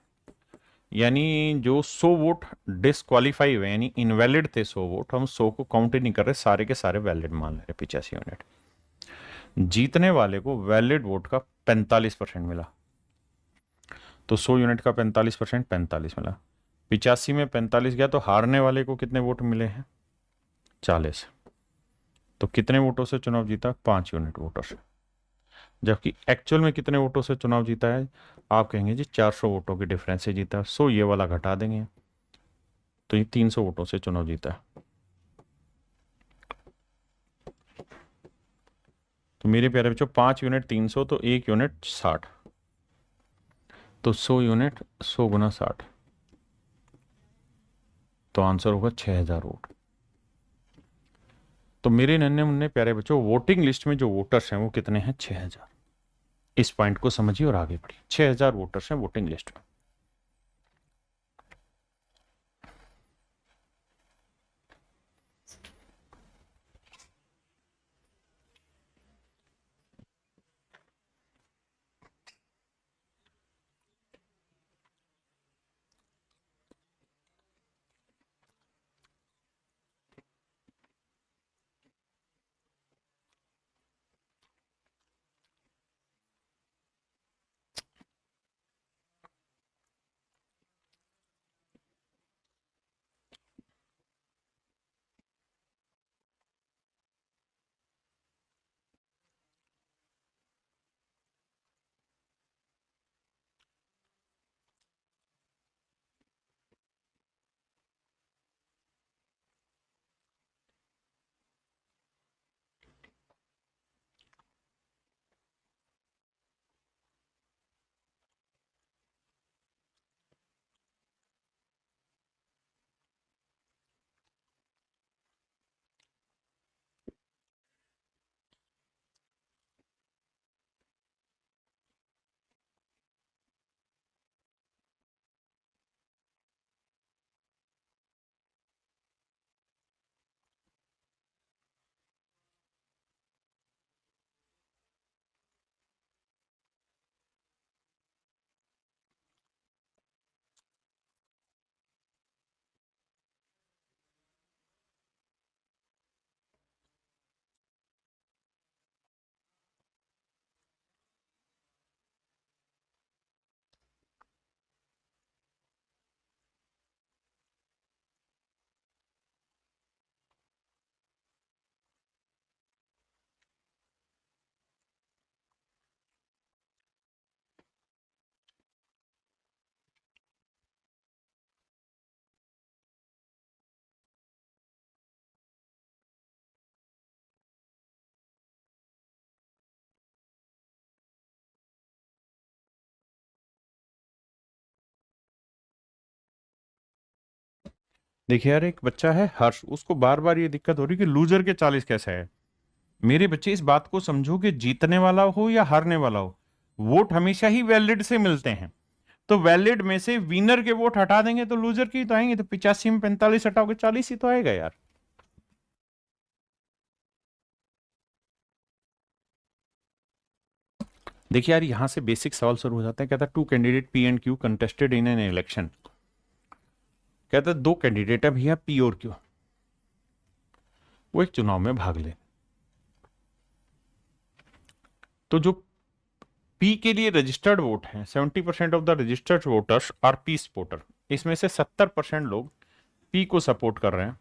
यानी जो 100 वोट डिसक्वालीफाई हुए यानी इनवैलिड थे 100 वोट, हम 100 को काउंट ही नहीं कर रहे, सारे के सारे वैलिड मान ले रहे, 85 यूनिट। जीतने वाले को वैलिड वोट का 45% मिला, तो 100 यूनिट का 45%, 45 मिला। 85 में 45 गया, तो हारने वाले को कितने वोट मिले हैं? 40। तो कितने वोटों से चुनाव जीता? 5 यूनिट वोटों से। जबकि एक्चुअल में कितने वोटों से चुनाव जीता है? आप कहेंगे जी 400 वोटों के डिफरेंस से जीता है, सो ये वाला घटा देंगे, तो ये 300 वोटों से चुनाव जीता है। तो मेरे प्यारे बच्चों 5 यूनिट 300, तो 1 यूनिट 60, तो 100 यूनिट 100 गुना 60, तो आंसर होगा 6000 वोट। तो मेरे नन्हे मुन्ने प्यारे बच्चों वोटिंग लिस्ट में जो वोटर्स हैं वो कितने हैं? 6000। इस पॉइंट को समझिए और आगे बढ़िए। 6000 वोटर्स हैं वोटिंग लिस्ट में। देखिए यार, एक बच्चा है हर्ष, उसको बार बार ये दिक्कत हो रही कि लूजर के 40 कैसे है। मेरे बच्चे इस बात को समझो कि जीतने वाला हो या हारने वाला हो, वोट हमेशा ही वैलिड से मिलते हैं। तो वैलिड में से विनर के वोट हटा देंगे तो लूजर की तो आएंगे, तो 85 में 45 हटाओगे 40 ही तो आएगा यार। देखिए यार, यहां से बेसिक सवाल शुरू हो जाता है। कहता है two candidate P and Q contested in an election. कहता है दो कैंडिडेट है भैया पी और क्यू, वो एक चुनाव में भाग ले। तो जो पी के लिए रजिस्टर्ड वोट है, 70% of the registered voters R P supporter. इसमें से 70% लोग पी को सपोर्ट कर रहे हैं,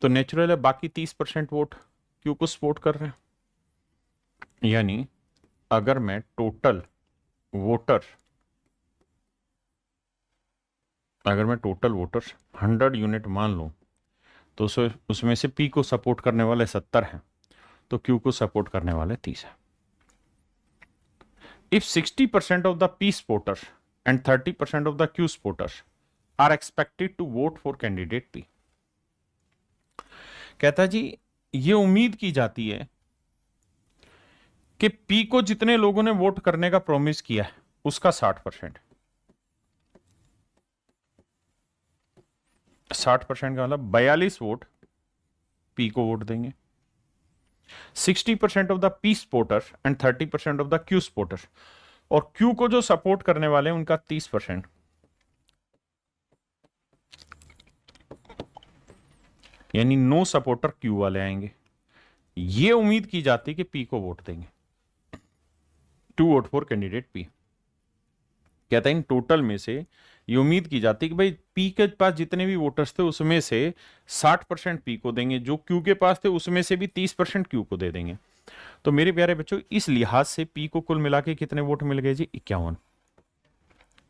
तो नेचुरल है बाकी 30% वोट क्यू को सपोर्ट कर रहे हैं। यानी अगर मैं टोटल वोटर अगर मैं टोटल वोटर्स 100 यूनिट मान लूं, तो उसमें से पी को सपोर्ट करने वाले 70 हैं, तो क्यू को सपोर्ट करने वाले 30 हैं। If 60% of the P supporters and 30% of the Q supporters are expected to vote for candidate P. कहता जी ये उम्मीद की जाती है कि पी को जितने लोगों ने वोट करने का प्रॉमिस किया है उसका 60%। 60% का मतलब 42 वोट पी को वोट देंगे। 60% of the P supporters and 30% of the Q supporters, और क्यू को जो सपोर्ट करने वाले हैं उनका 30%। यानी नो सपोर्टर क्यू वाले आएंगे। ये उम्मीद की जाती है कि पी को वोट देंगे, to vote for candidate P. कहता है इन टोटल में से ये उम्मीद की जाती है कि भाई पी के पास जितने भी वोटर्स थे उसमें से 60% पी को देंगे, जो क्यू के पास थे उसमें से भी 30% क्यू को दे देंगे। तो मेरे प्यारे बच्चों, इस लिहाज से पी को कुल मिला के कितने वोट मिल गए जी? 51।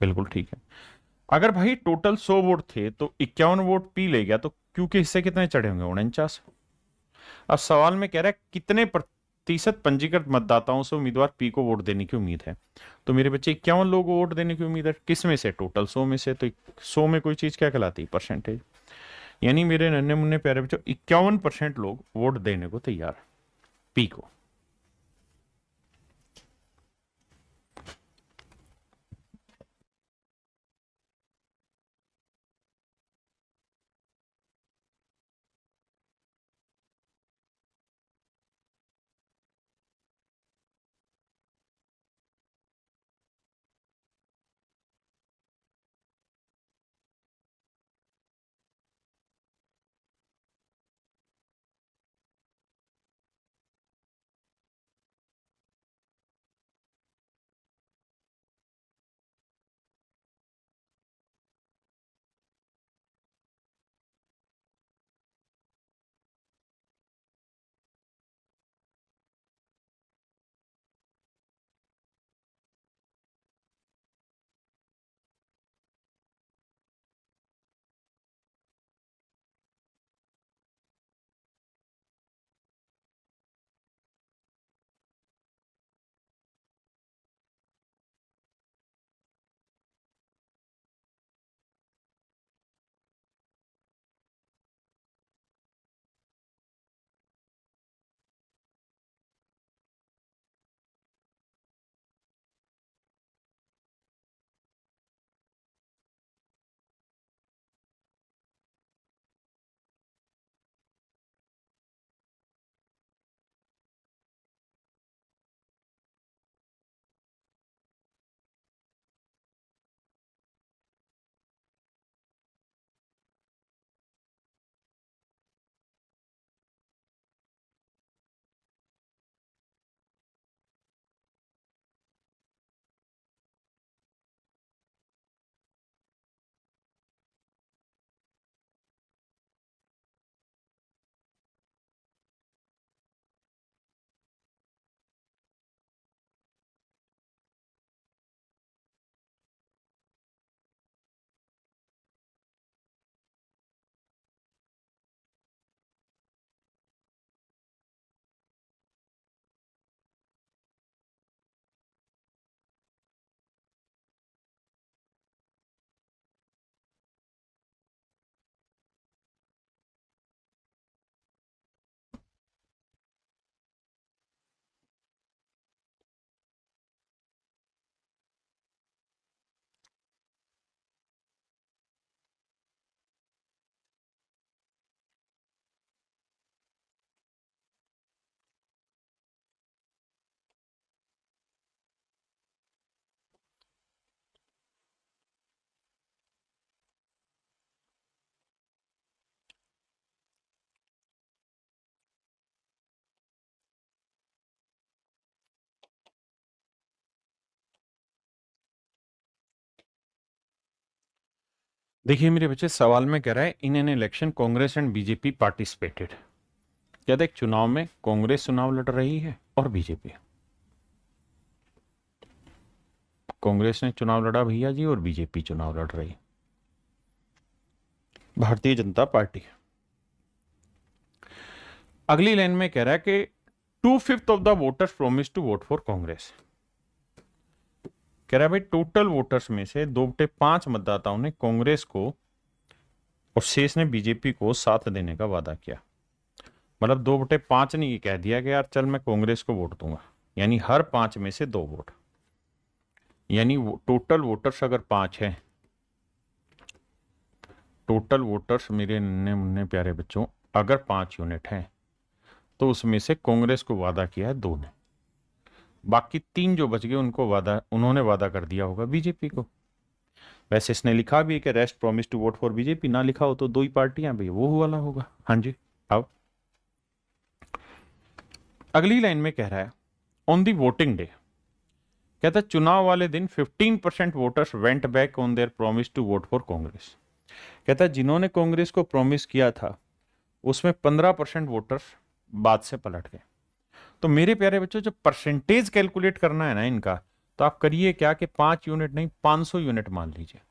बिल्कुल ठीक है। अगर भाई टोटल 100 वोट थे तो 51 वोट पी ले गया, तो क्यू के हिस्से कितने चढ़े होंगे? 49। अब सवाल में कह रहा है कितने प्रतिशत पंजीकृत मतदाताओं से उम्मीदवार पी को वोट देने की उम्मीद है। तो मेरे बच्चे 51 लोगों को वोट देने की उम्मीद है, किस में से? टोटल 100 में से। तो 100 में कोई चीज क्या कहलाती है? परसेंटेज। यानी मेरे नन्हे मुन्ने प्यारे बच्चों 51% लोग वोट देने को तैयार है पी को। देखिए मेरे बच्चे, सवाल में कह रहा है in an election Congress and BJP participated. कहते एक चुनाव में कांग्रेस चुनाव लड़ रही है और बीजेपी। कांग्रेस ने चुनाव लड़ा भैया जी और बीजेपी चुनाव लड़ रही, भारतीय जनता पार्टी। अगली लाइन में कह रहा है कि 2/5 of the voters promise to vote for Congress. कह रहा है भाई टोटल वोटर्स में से 2/5 मतदाताओं ने कांग्रेस को और शेष ने बीजेपी को साथ देने का वादा किया। मतलब 2/5 ने ये कह दिया कि यार चल मैं कांग्रेस को वोट दूंगा, यानी हर 5 में से 2 वोट। यानी टोटल वोटर्स अगर 5 है, टोटल वोटर्स मेरे नन्हे मुन्ने प्यारे बच्चों अगर 5 यूनिट हैं तो उसमें से कांग्रेस को वादा किया है 2 ने, बाकी 3 जो बच गए उन्होंने वादा कर दिया होगा बीजेपी को। वैसे इसने लिखा भी है कि rest promise to vote for BJP, ना लिखा हो तो 2 ही पार्टियां भाई, वो वाला होगा। हाँ जी। अब अगली लाइन में कह रहा है ऑन दी वोटिंग डे, कहता है चुनाव वाले दिन 15% voters went back on their promise to vote for Congress. कहता है जिन्होंने कांग्रेस को प्रॉमिस किया था उसमें 15% वोटर्स बाद से पलट गए। तो मेरे प्यारे बच्चों जब परसेंटेज कैलकुलेट करना है ना इनका, तो आप करिए क्या कि 5 यूनिट नहीं 500 यूनिट मान लीजिए,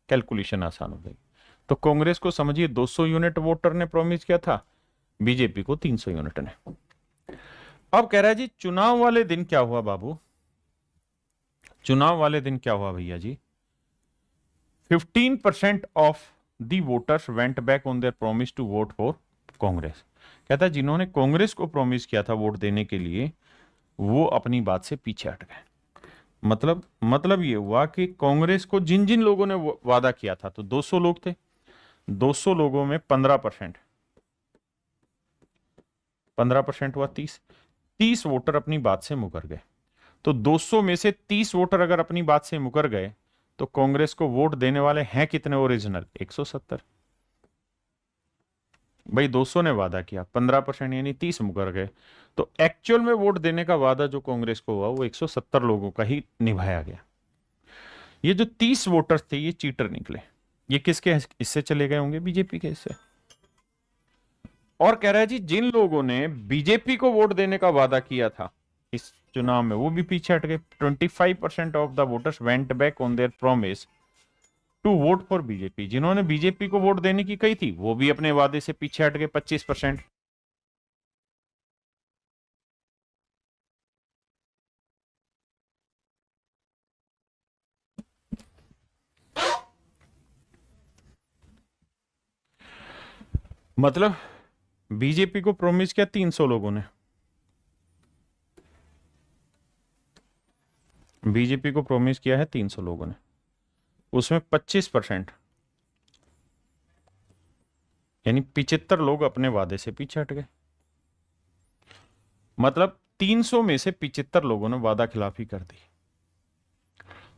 कैलकुलेशन आसान हो जाएगी। तो कांग्रेस को समझिए 200 यूनिट वोटर ने प्रॉमिस किया था, बीजेपी को 300 यूनिट ने। अब कह रहा है जी चुनाव वाले दिन क्या हुआ बाबू, चुनाव वाले दिन क्या हुआ भैया जी, 15% of the voters went back on their promise to vote for Congress. कहता है जिन्होंने कांग्रेस को प्रॉमिस किया था वोट देने के लिए वो अपनी बात से पीछे हट गए। मतलब ये हुआ कि कांग्रेस को जिन जिन लोगों ने वादा किया था, तो 200 लोग थे, 200 लोगों में 15%, 15% हुआ 30 वोटर अपनी बात से मुकर गए। तो 200 में से 30 वोटर अगर अपनी बात से मुकर गए तो कांग्रेस को वोट देने वाले हैं कितने ओरिजिनल, 170। भाई 200 ने वादा किया, 15% यानी 30 मुकर गए, तो एक्चुअल में वोट देने का वादा जो कांग्रेस को हुआ वो 170 लोगों का ही निभाया गया। ये जो 30 वोटर्स थे ये चीटर निकले, ये किसके हिस्से चले गए होंगे, बीजेपी के हिस्से। और कह रहा है जी जिन लोगों ने बीजेपी को वोट देने का वादा किया था इस चुनाव में वो भी पीछे हट गए। 25% of the voters went back on their promise to vote for BJP. जिन्होंने बीजेपी को वोट देने की कही थी वो भी अपने वादे से पीछे हट गए, 25%। मतलब बीजेपी को प्रॉमिस किया 300 लोगों ने, बीजेपी को प्रॉमिस किया है 300 लोगों ने, उसमें 25% यानी 75 लोग अपने वादे से पीछे हट गए। मतलब 300 में से 75 लोगों ने वादा खिलाफी कर दी।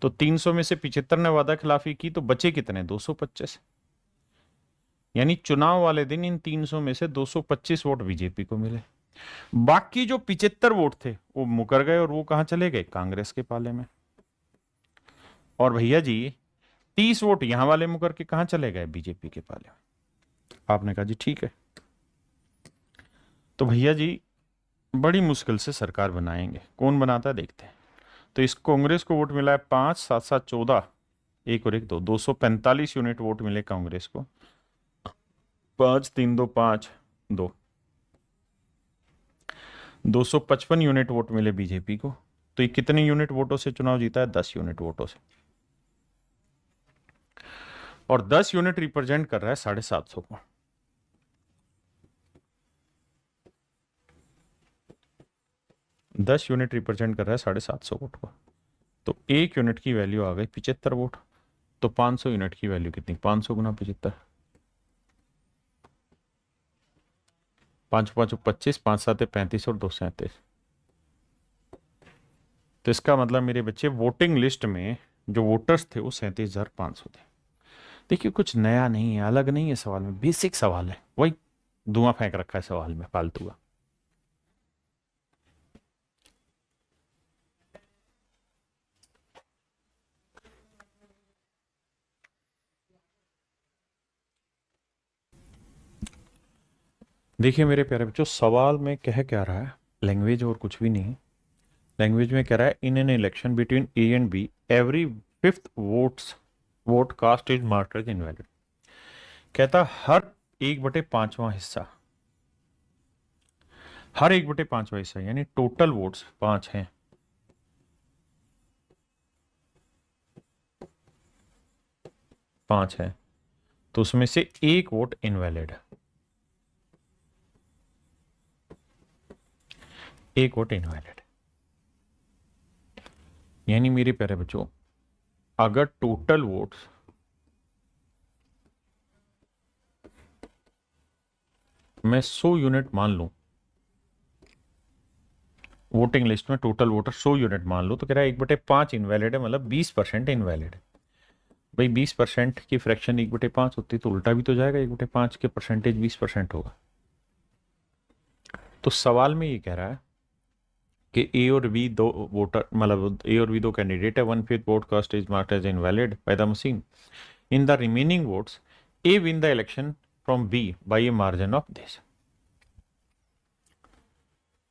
तो 300 में से 75 ने वादा खिलाफी की तो बचे कितने, 225। यानी चुनाव वाले दिन इन 300 में से 225 वोट बीजेपी को मिले, बाकी जो 75 वोट थे वो मुकर गए और वो कहां चले गए, कांग्रेस के पाले में। और भैया जी 30 वोट यहां वाले मुकर के कहां चले गए, बीजेपी के पाले में। आपने कहा जी ठीक है। तो भैया जी बड़ी मुश्किल से सरकार बनाएंगे, कौन बनाता है देखते हैं। तो इस कांग्रेस को वोट मिला है 5, 7, 7, 14, एक और एक 2, 245 यूनिट वोट मिले कांग्रेस को। 5, 3, 2, 5, 2, 255 यूनिट वोट मिले बीजेपी को। तो ये कितने यूनिट वोटों से चुनाव जीता है, 10 यूनिट वोटों से। और 10 यूनिट रिप्रेजेंट कर रहा है 750 को। 10 यूनिट रिप्रेजेंट कर रहा है 750 वोट को। तो एक यूनिट की वैल्यू आ गई 75 वोट। तो 500 यूनिट की वैल्यू कितनी, 500 गुना 75, 5 5 25, 5 7 35 और 2 37। तो इसका मतलब मेरे बच्चे वोटिंग लिस्ट में जो वोटर्स थे वो 37,500 थे। देखिए कुछ नया नहीं है, अलग नहीं है सवाल में, बेसिक सवाल है, वही धुआं फेंक रखा है सवाल में फालतू का। देखिए मेरे प्यारे बच्चों, सवाल में कह क्या रहा है, लैंग्वेज और कुछ भी नहीं। लैंग्वेज में कह रहा है in an election between A and B every fifth vote cast is marked as invalid. कहता हर 1/5वां हिस्सा, हर 1/5वां हिस्सा यानी टोटल वोट्स 5 हैं, पांच है, तो उसमें से एक वोट इनवैलिड है, एक वोट इनवैलिड। यानी मेरे प्यारे बच्चों, अगर टोटल वोट्स मैं 100 यूनिट मान लूं, वोटिंग लिस्ट में टोटल वोटर 100 यूनिट मान लो, तो कह रहा है 1/5 इनवैलिड है, मतलब 20% इनवैलिड है। भाई 20% की फ्रैक्शन 1/5 होती तो उल्टा भी तो जाएगा, 1/5 के परसेंटेज 20% होगा। तो सवाल में ये कह रहा है कि ए और बी दो वोटर, मतलब ए और बी दो कैंडिडेट है, 1/5 vote cast is marked as invalid by the machine. In the remaining votes A win the election from B by a margin of this.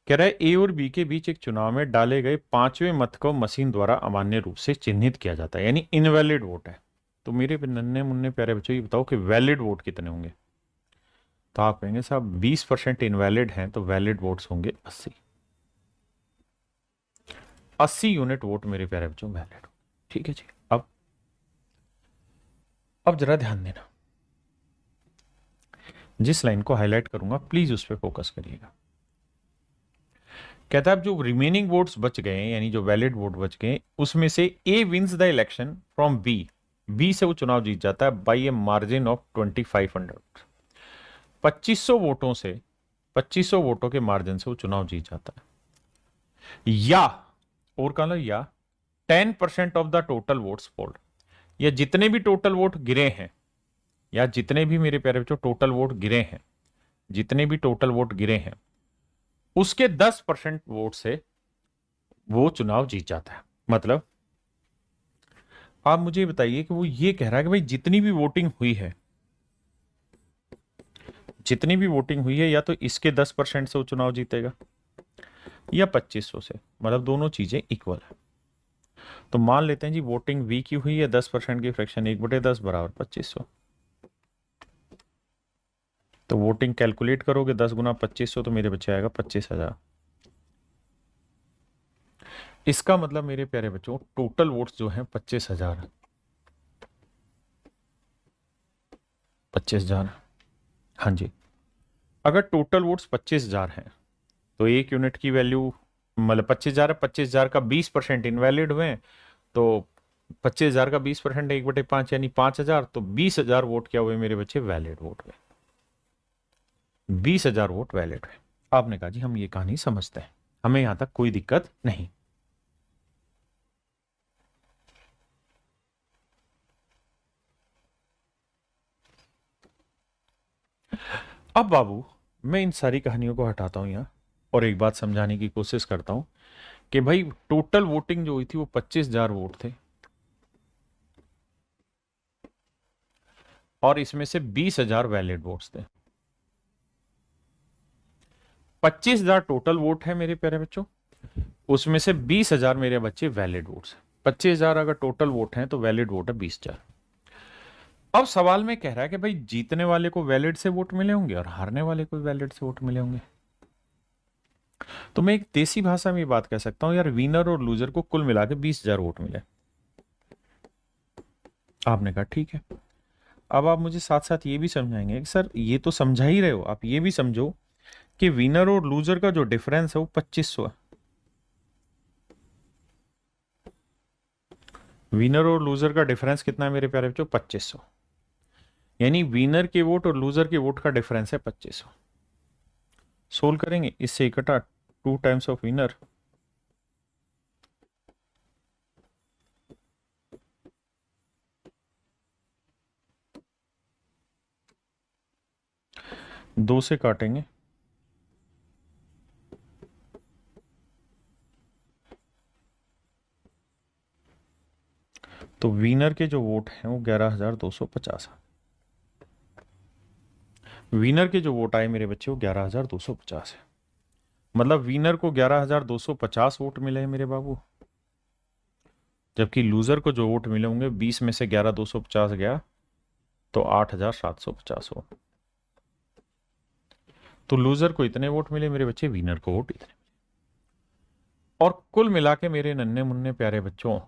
कह रहा है ए और बी के बीच एक चुनाव में डाले गए 5वें मत को मशीन द्वारा अमान्य रूप से चिन्हित किया जाता है, यानी इनवैलिड वोट है। तो मेरे नन्हे मुन्ने प्यारे बच्चों, ये बताओ कि वैलिड वोट कितने होंगे। तो आप कहेंगे साहब 20% इनवैलिड हैं, तो वैलिड वोट्स होंगे 80। 80 यूनिट वोट मेरे प्यारे बच्चों वैलिड। ठीक है जी। अब जरा ध्यान देना, जिस लाइन को हाईलाइट करूंगा प्लीज उस पर फोकस करिएगा। कहता है अब जो रिमेनिंग वोट्स बच गए, यानी जो वैलिड वोट बच गए, उसमें से A wins the election from B, B से वो चुनाव जीत जाता है बाई ए मार्जिन ऑफ 2500। 2500 वोटों से, 2500 वोटों के मार्जिन से वो चुनाव जीत जाता है। या और कहा लो, या 10% of the total votes polled, या जितने भी टोटल वोट गिरे हैं, या जितने भी मेरे प्यारे बच्चों टोटल वोट गिरे हैं, जितने भी टोटल वोट गिरे हैं, उसके 10% वोट से वो चुनाव जीत जाता है। मतलब आप मुझे बताइए कि वो ये कह रहा है कि भाई जितनी भी वोटिंग हुई है, जितनी भी वोटिंग हुई है, या तो इसके 10% से वो चुनाव जीतेगा, या 2500 से, मतलब दोनों चीजें इक्वल है। तो मान लेते हैं जी वोटिंग वी की हुई है 10% की फ्रैक्शन, 1/10 बराबर 2500। तो वोटिंग कैलकुलेट करोगे 10 गुना 2500, तो मेरे बच्चे आएगा 25,000। इसका मतलब मेरे प्यारे बच्चों टोटल वोट्स जो हैं 25,000, 25,000। हाँ जी, अगर टोटल वोट्स 25,000 हैं, तो एक यूनिट की वैल्यू, मतलब 25,000 है, 25,000 का 20% इनवैलिड हुए, तो 25,000 का 20% 1/5 यानी 5,000, तो 20,000 वोट क्या हुए मेरे बच्चे, वैलिड वोट हुए। 20,000 वोट वैलिड हुए। आपने कहा जी हम ये कहानी समझते हैं, हमें यहां तक कोई दिक्कत नहीं। अब बाबू, मैं इन सारी कहानियों को हटाता हूं यहां, और एक बात समझाने की कोशिश करता हूं कि भाई टोटल वोटिंग जो हुई थी वो 25,000 वोट थे, और इसमें से 20,000 वैलिड वोट्स थे। 25,000 टोटल वोट है मेरे प्यारे बच्चों, उसमें से 20,000 मेरे बच्चे वैलिड वोट्स हैं। 25,000 अगर टोटल वोट हैं, तो वैलिड वोट है 20,000। अब सवाल में कह रहा है कि भाई जीतने वाले को वैलिड से वोट मिले होंगे और हारने वाले को वैलिड से वोट मिले होंगे। तो मैं एक देसी भाषा में ये बात कह सकता हूं, यार विनर और लूजर को कुल मिला के 20,000 वोट मिले। आपने कहा ठीक है। अब आप मुझे साथ साथ ये भी समझाएंगे कि सर ये तो समझा ही रहे हो, आप ये भी समझो कि विनर और लूजर का जो डिफरेंस है वो 2500 है। विनर और लूजर का डिफरेंस कितना है मेरे प्यारे बच्चों, 2500। यानी विनर के वोट और लूजर के वोट का डिफरेंस है 2500। सोल्व करेंगे इससे इकट्ठा, 2 टाइम्स ऑफ विनर, दो से काटेंगे, तो विनर के जो वोट हैं वो 11,250 है। विनर के जो वोट आए मेरे बच्चे वो 11,250 है। मतलब विनर को 11,250 वोट मिले हैं मेरे बाबू, जबकि लूजर को जो वोट मिले होंगे 20 में से 11,250 गया तो 8,750 हो। तो लूजर को इतने वोट मिले मेरे बच्चे, विनर को वोट इतने। और कुल मिला के मेरे नन्हे मुन्ने प्यारे बच्चों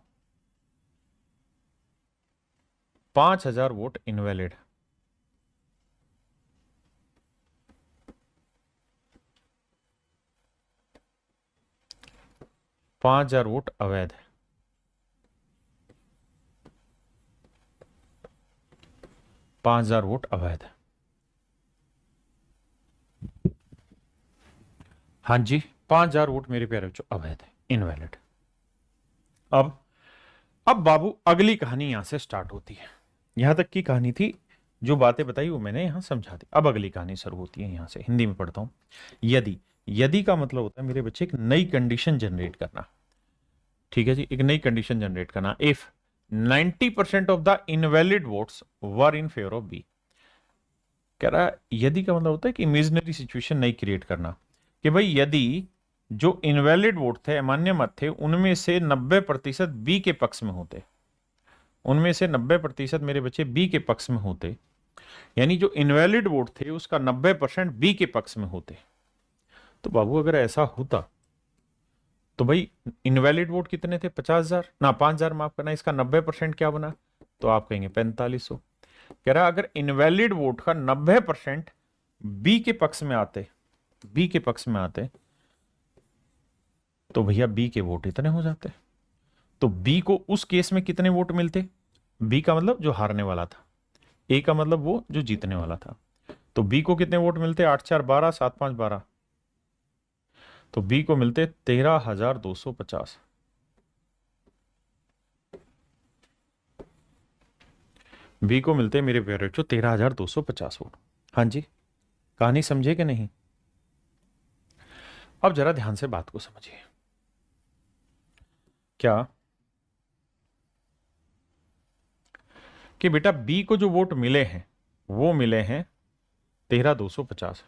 5,000 वोट इनवैलिड, 5,000 वोट अवैध है, 5,000 वोट अवैध है। हाँ जी, 5,000 वोट मेरे प्यारे बच्चों अवैध है, इनवैलिड। अब बाबू अगली कहानी यहां से स्टार्ट होती है। यहां तक की कहानी थी, जो बातें बताई वो मैंने यहां समझा दी। अब अगली कहानी शुरू होती है, यहां से हिंदी में पढ़ता हूं। यदि, यदि का मतलब होता है मेरे बच्चे एक नई कंडीशन जनरेट करना। ठीक है जी, एक नई कंडीशन जनरेट करना। If 90% of the invalid votes were in favour of B. कह रहा है यदि का मतलब होता है कि इमेजिनरी सिचुएशन नहीं क्रिएट करना, कि भाई यदि जो इनवैलिड वोट थे, अमान्य मत थे, उनमें से 90% बी के पक्ष में होते, उनमें से 90% मेरे बच्चे बी के पक्ष में होते, यानी जो इनवैलिड वोट थे उसका 90% बी के पक्ष में होते। तो बाबू अगर ऐसा होता तो भाई इनवैलिड वोट कितने थे? 50,000 ना 5,000 माफ करना, इसका 90% क्या बना? तो आप कहेंगे 4500। कह रहा अगर इनवैलिड वोट का 90% बी के पक्ष में आते, बी के पक्ष में आते, तो भैया बी के वोट इतने हो जाते। तो बी को उस केस में कितने वोट मिलते? बी का मतलब जो हारने वाला था, ए का मतलब वो जो जीतने वाला था। तो बी को कितने वोट मिलते? 8 4 12, 7 5 12। तो बी को मिलते 13,250। बी को मिलते मेरे प्यारे बच्चों 13,250 वोट। हाँ जी, कहानी समझे कि नहीं? अब जरा ध्यान से बात को समझिए। क्या कि बेटा बी को जो वोट मिले हैं वो मिले हैं 13,250।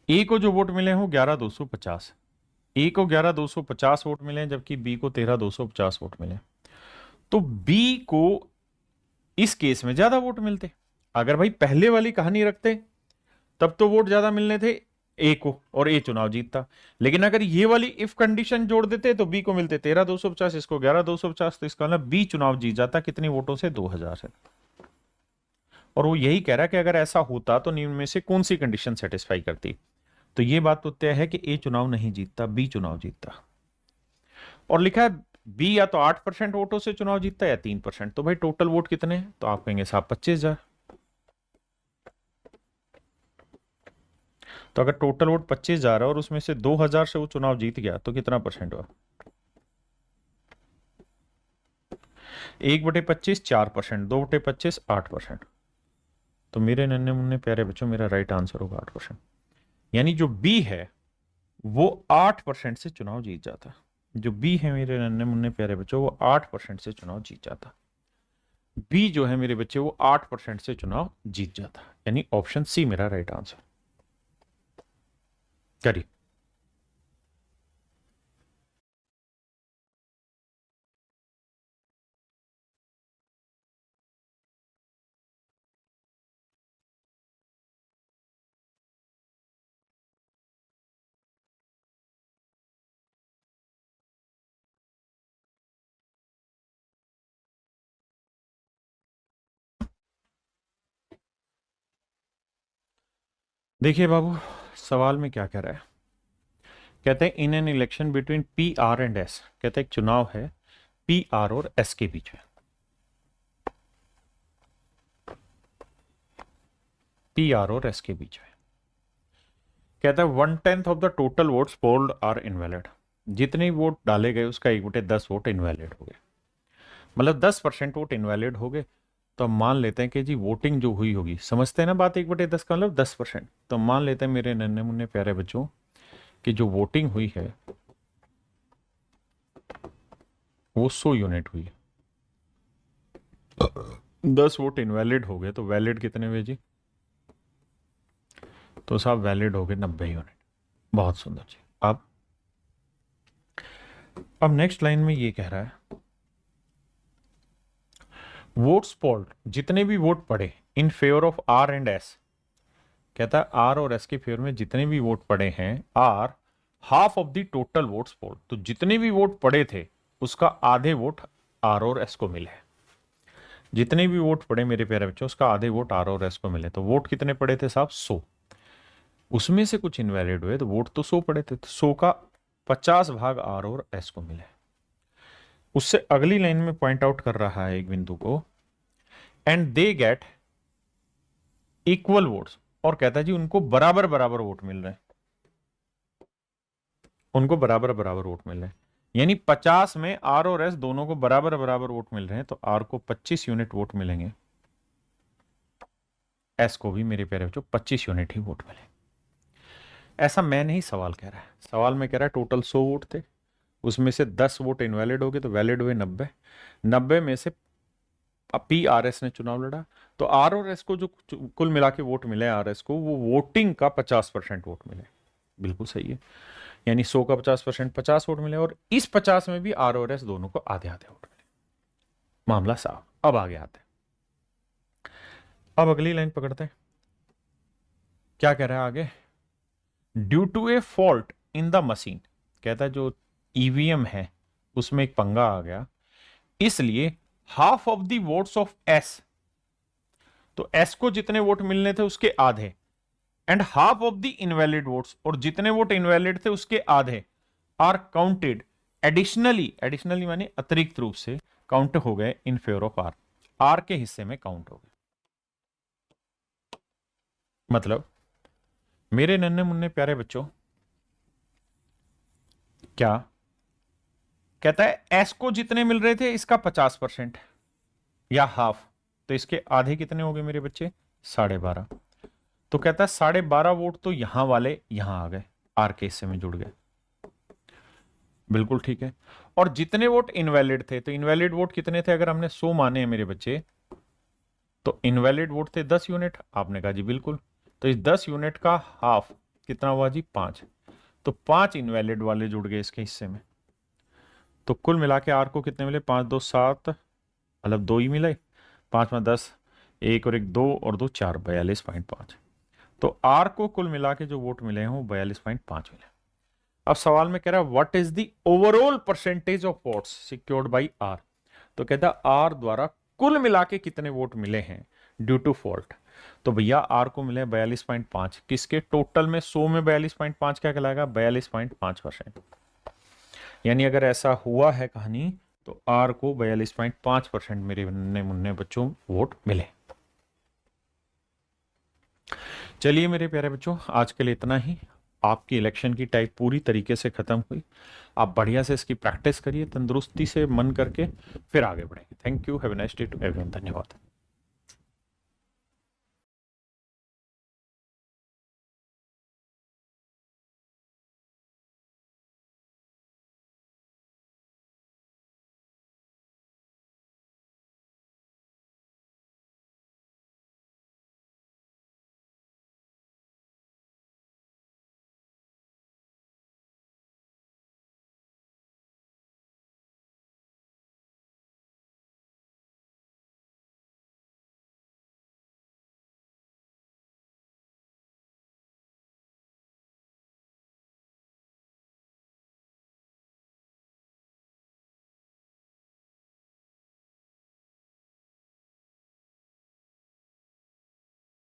ए को जो वोट मिले हैं वो 11,250। ए को 11,250 वोट मिले हैं, जबकि बी को 13,250 वोट मिले। तो बी को इस केस में ज्यादा वोट मिलते। अगर भाई पहले वाली कहानी रखते तब तो वोट ज्यादा मिलने थे ए को और ए चुनाव जीतता। लेकिन अगर ये वाली इफ कंडीशन जोड़ देते तो बी को मिलते 13,250, इसको 11,250, तो इसका मतलब बी चुनाव जीत जाता। कितनी वोटों से? 2,000 से। और वो यही कह रहा है कि अगर ऐसा होता तो निम्न में से कौन सी कंडीशन सेटिस्फाई करती? तो ये बात तो तय है कि ए चुनाव नहीं जीतता, बी चुनाव जीतता। और लिखा है बी या तो 8% वोटों से चुनाव जीतता या 3%। तो भाई टोटल वोट कितने हैं? तो आप कहेंगे साहब 25,000। तो अगर टोटल वोट 25,000 है और उसमें से 2,000 से वो चुनाव जीत गया तो कितना परसेंट हुआ? 1/25 4%, 2/25 8%। तो मेरे नन्हे मुन्ने प्यारे बच्चों मेरा राइट आंसर होगा 8%। यानी जो बी है वो 8% से चुनाव जीत जाता। जो बी है मेरे नन्हे मुन्ने प्यारे बच्चों वो 8% से चुनाव जीत जाता। बी जो है मेरे बच्चे वो 8% से चुनाव जीत जाता। यानी ऑप्शन सी मेरा राइट आंसर। करिए। देखिए बाबू, सवाल में क्या कह रहा है? कहते हैं इन an election between P R and S. कहते हैं एक चुनाव है पी आर और एस के बीच में। पी आर और एस के बीच में कहता है 1/10 of the total votes polled are invalid. जितने वोट डाले गए उसका 1/10 वोट इनवैलिड हो गए। मतलब 10% वोट इनवैलिड हो गए। तो हम मान लेते हैं कि जी वोटिंग जो हुई होगी, समझते हैं ना बात, 1/10 का मतलब 10%। तो मान लेते हैं मेरे नन्हे मुन्ने प्यारे बच्चों कि जो वोटिंग हुई है वो 100 यूनिट हुई है। 10 वोट इनवैलिड हो गए तो वैलिड कितने हुए जी? तो साहब वैलिड हो गए 90 यूनिट। बहुत सुंदर जी। अब नेक्स्ट लाइन में ये कह रहा है वोट्स पोल्ड, जितने भी वोट पड़े in favour of R and S, कहता है आर और एस के फेवर में जितने भी वोट पड़े हैं R half of the total votes polled, तो जितने भी वोट पड़े थे उसका आधे वोट आर और एस को मिले। जितने भी वोट पड़े मेरे प्यारे बच्चों उसका आधे वोट आर और एस को मिले। तो वोट कितने पड़े थे साहब? 100। उसमें से कुछ इनवैलिड हुए तो वोट तो 100 पड़े थे, तो 100 का 50 भाग आर और एस को मिले। उससे अगली लाइन में पॉइंट आउट कर रहा है एक बिंदु को, and they get equal votes, और कहता है जी उनको बराबर बराबर वोट मिल रहे हैं, उनको बराबर बराबर वोट मिल रहे हैं। यानी 50 में आर और एस दोनों को बराबर बराबर वोट मिल रहे हैं, तो आर को 25 यूनिट वोट मिलेंगे, एस को भी मेरे प्यारे बच्चों 25 यूनिट ही वोट मिले। ऐसा मैं नहीं सवाल कह रहा है, सवाल में कह रहा है टोटल 100 वोट थे, उसमें से 10 वोट इनवैलिड हो गए तो वैलिड हुए 90। 90 में से पी आर एस ने चुनाव लड़ा, तो आर और एस को जो कुल मिला के वोट मिले आर एस को, वो वोटिंग का 50% वोट मिले। बिल्कुल सही है, यानी 100 का 50% 50 वोट मिले, और इस 50 में भी आर और एस दोनों को आधे आधे वोट मिले। मामला साफ। अब आगे आते हैं, अब अगली लाइन पकड़ते हैं। क्या कह रहा है आगे? Due to a fault in the machine, कहता है जो ईवीएम है उसमें एक पंगा आ गया, इसलिए half of the votes of S, तो एस को जितने वोट मिलने थे उसके आधे, and half of the invalid votes, और जितने वोट इनवैलिड थे उसके आधे, आर काउंटेड एडिशनली, एडिशनली माने अतिरिक्त रूप से काउंट हो गए in favour of R, R के हिस्से में काउंट हो गए। मतलब मेरे नन्हे मुन्ने प्यारे बच्चों, क्या कहता है? एस को जितने मिल रहे थे इसका 50% या हाफ, तो इसके आधे कितने हो गए मेरे बच्चे? 12.5। तो कहता है 12.5 वोट तो यहां वाले यहां आ गए, आर के हिस्से में जुड़ गए। बिल्कुल ठीक है। और जितने वोट इनवैलिड थे, तो इनवैलिड वोट कितने थे? अगर हमने 100 माने हैं मेरे बच्चे, तो इनवैलिड वोट थे 10 यूनिट। आपने कहा जी बिल्कुल, तो इस 10 यूनिट का हाफ कितना हुआ जी? 5। तो 5 इनवैलिड वाले जुड़ गए इसके हिस्से में, तो कुल मिला के आर को कितने मिले? 5 2 7, मतलब 2 ही मिले, 5 में 10, 1 और 1 2 और 2 4, 42.5। तो आर को कुल मिला के जो वोट मिले हैं वो 42.5 मिले। अब सवाल में कह रहा है what is the overall percentage of votes secured by R, तो कहता है आर द्वारा कुल मिला के कितने वोट मिले हैं ड्यू टू फॉल्ट। तो भैया आर को मिले 42.5, किसके? टोटल में 100 में 42.5 क्या कहलाएगा? 42.5%। यानी अगर ऐसा हुआ है कहानी, तो आर को 42.5% मेरे नन्हे मुन्ने बच्चों वोट मिले। चलिए मेरे प्यारे बच्चों, आज के लिए इतना ही। आपकी इलेक्शन की टाइप पूरी तरीके से खत्म हुई। आप बढ़िया से इसकी प्रैक्टिस करिए तंदुरुस्ती से मन करके, फिर आगे बढ़ेंगे। Thank you, have a nice day to everyone. धन्यवाद।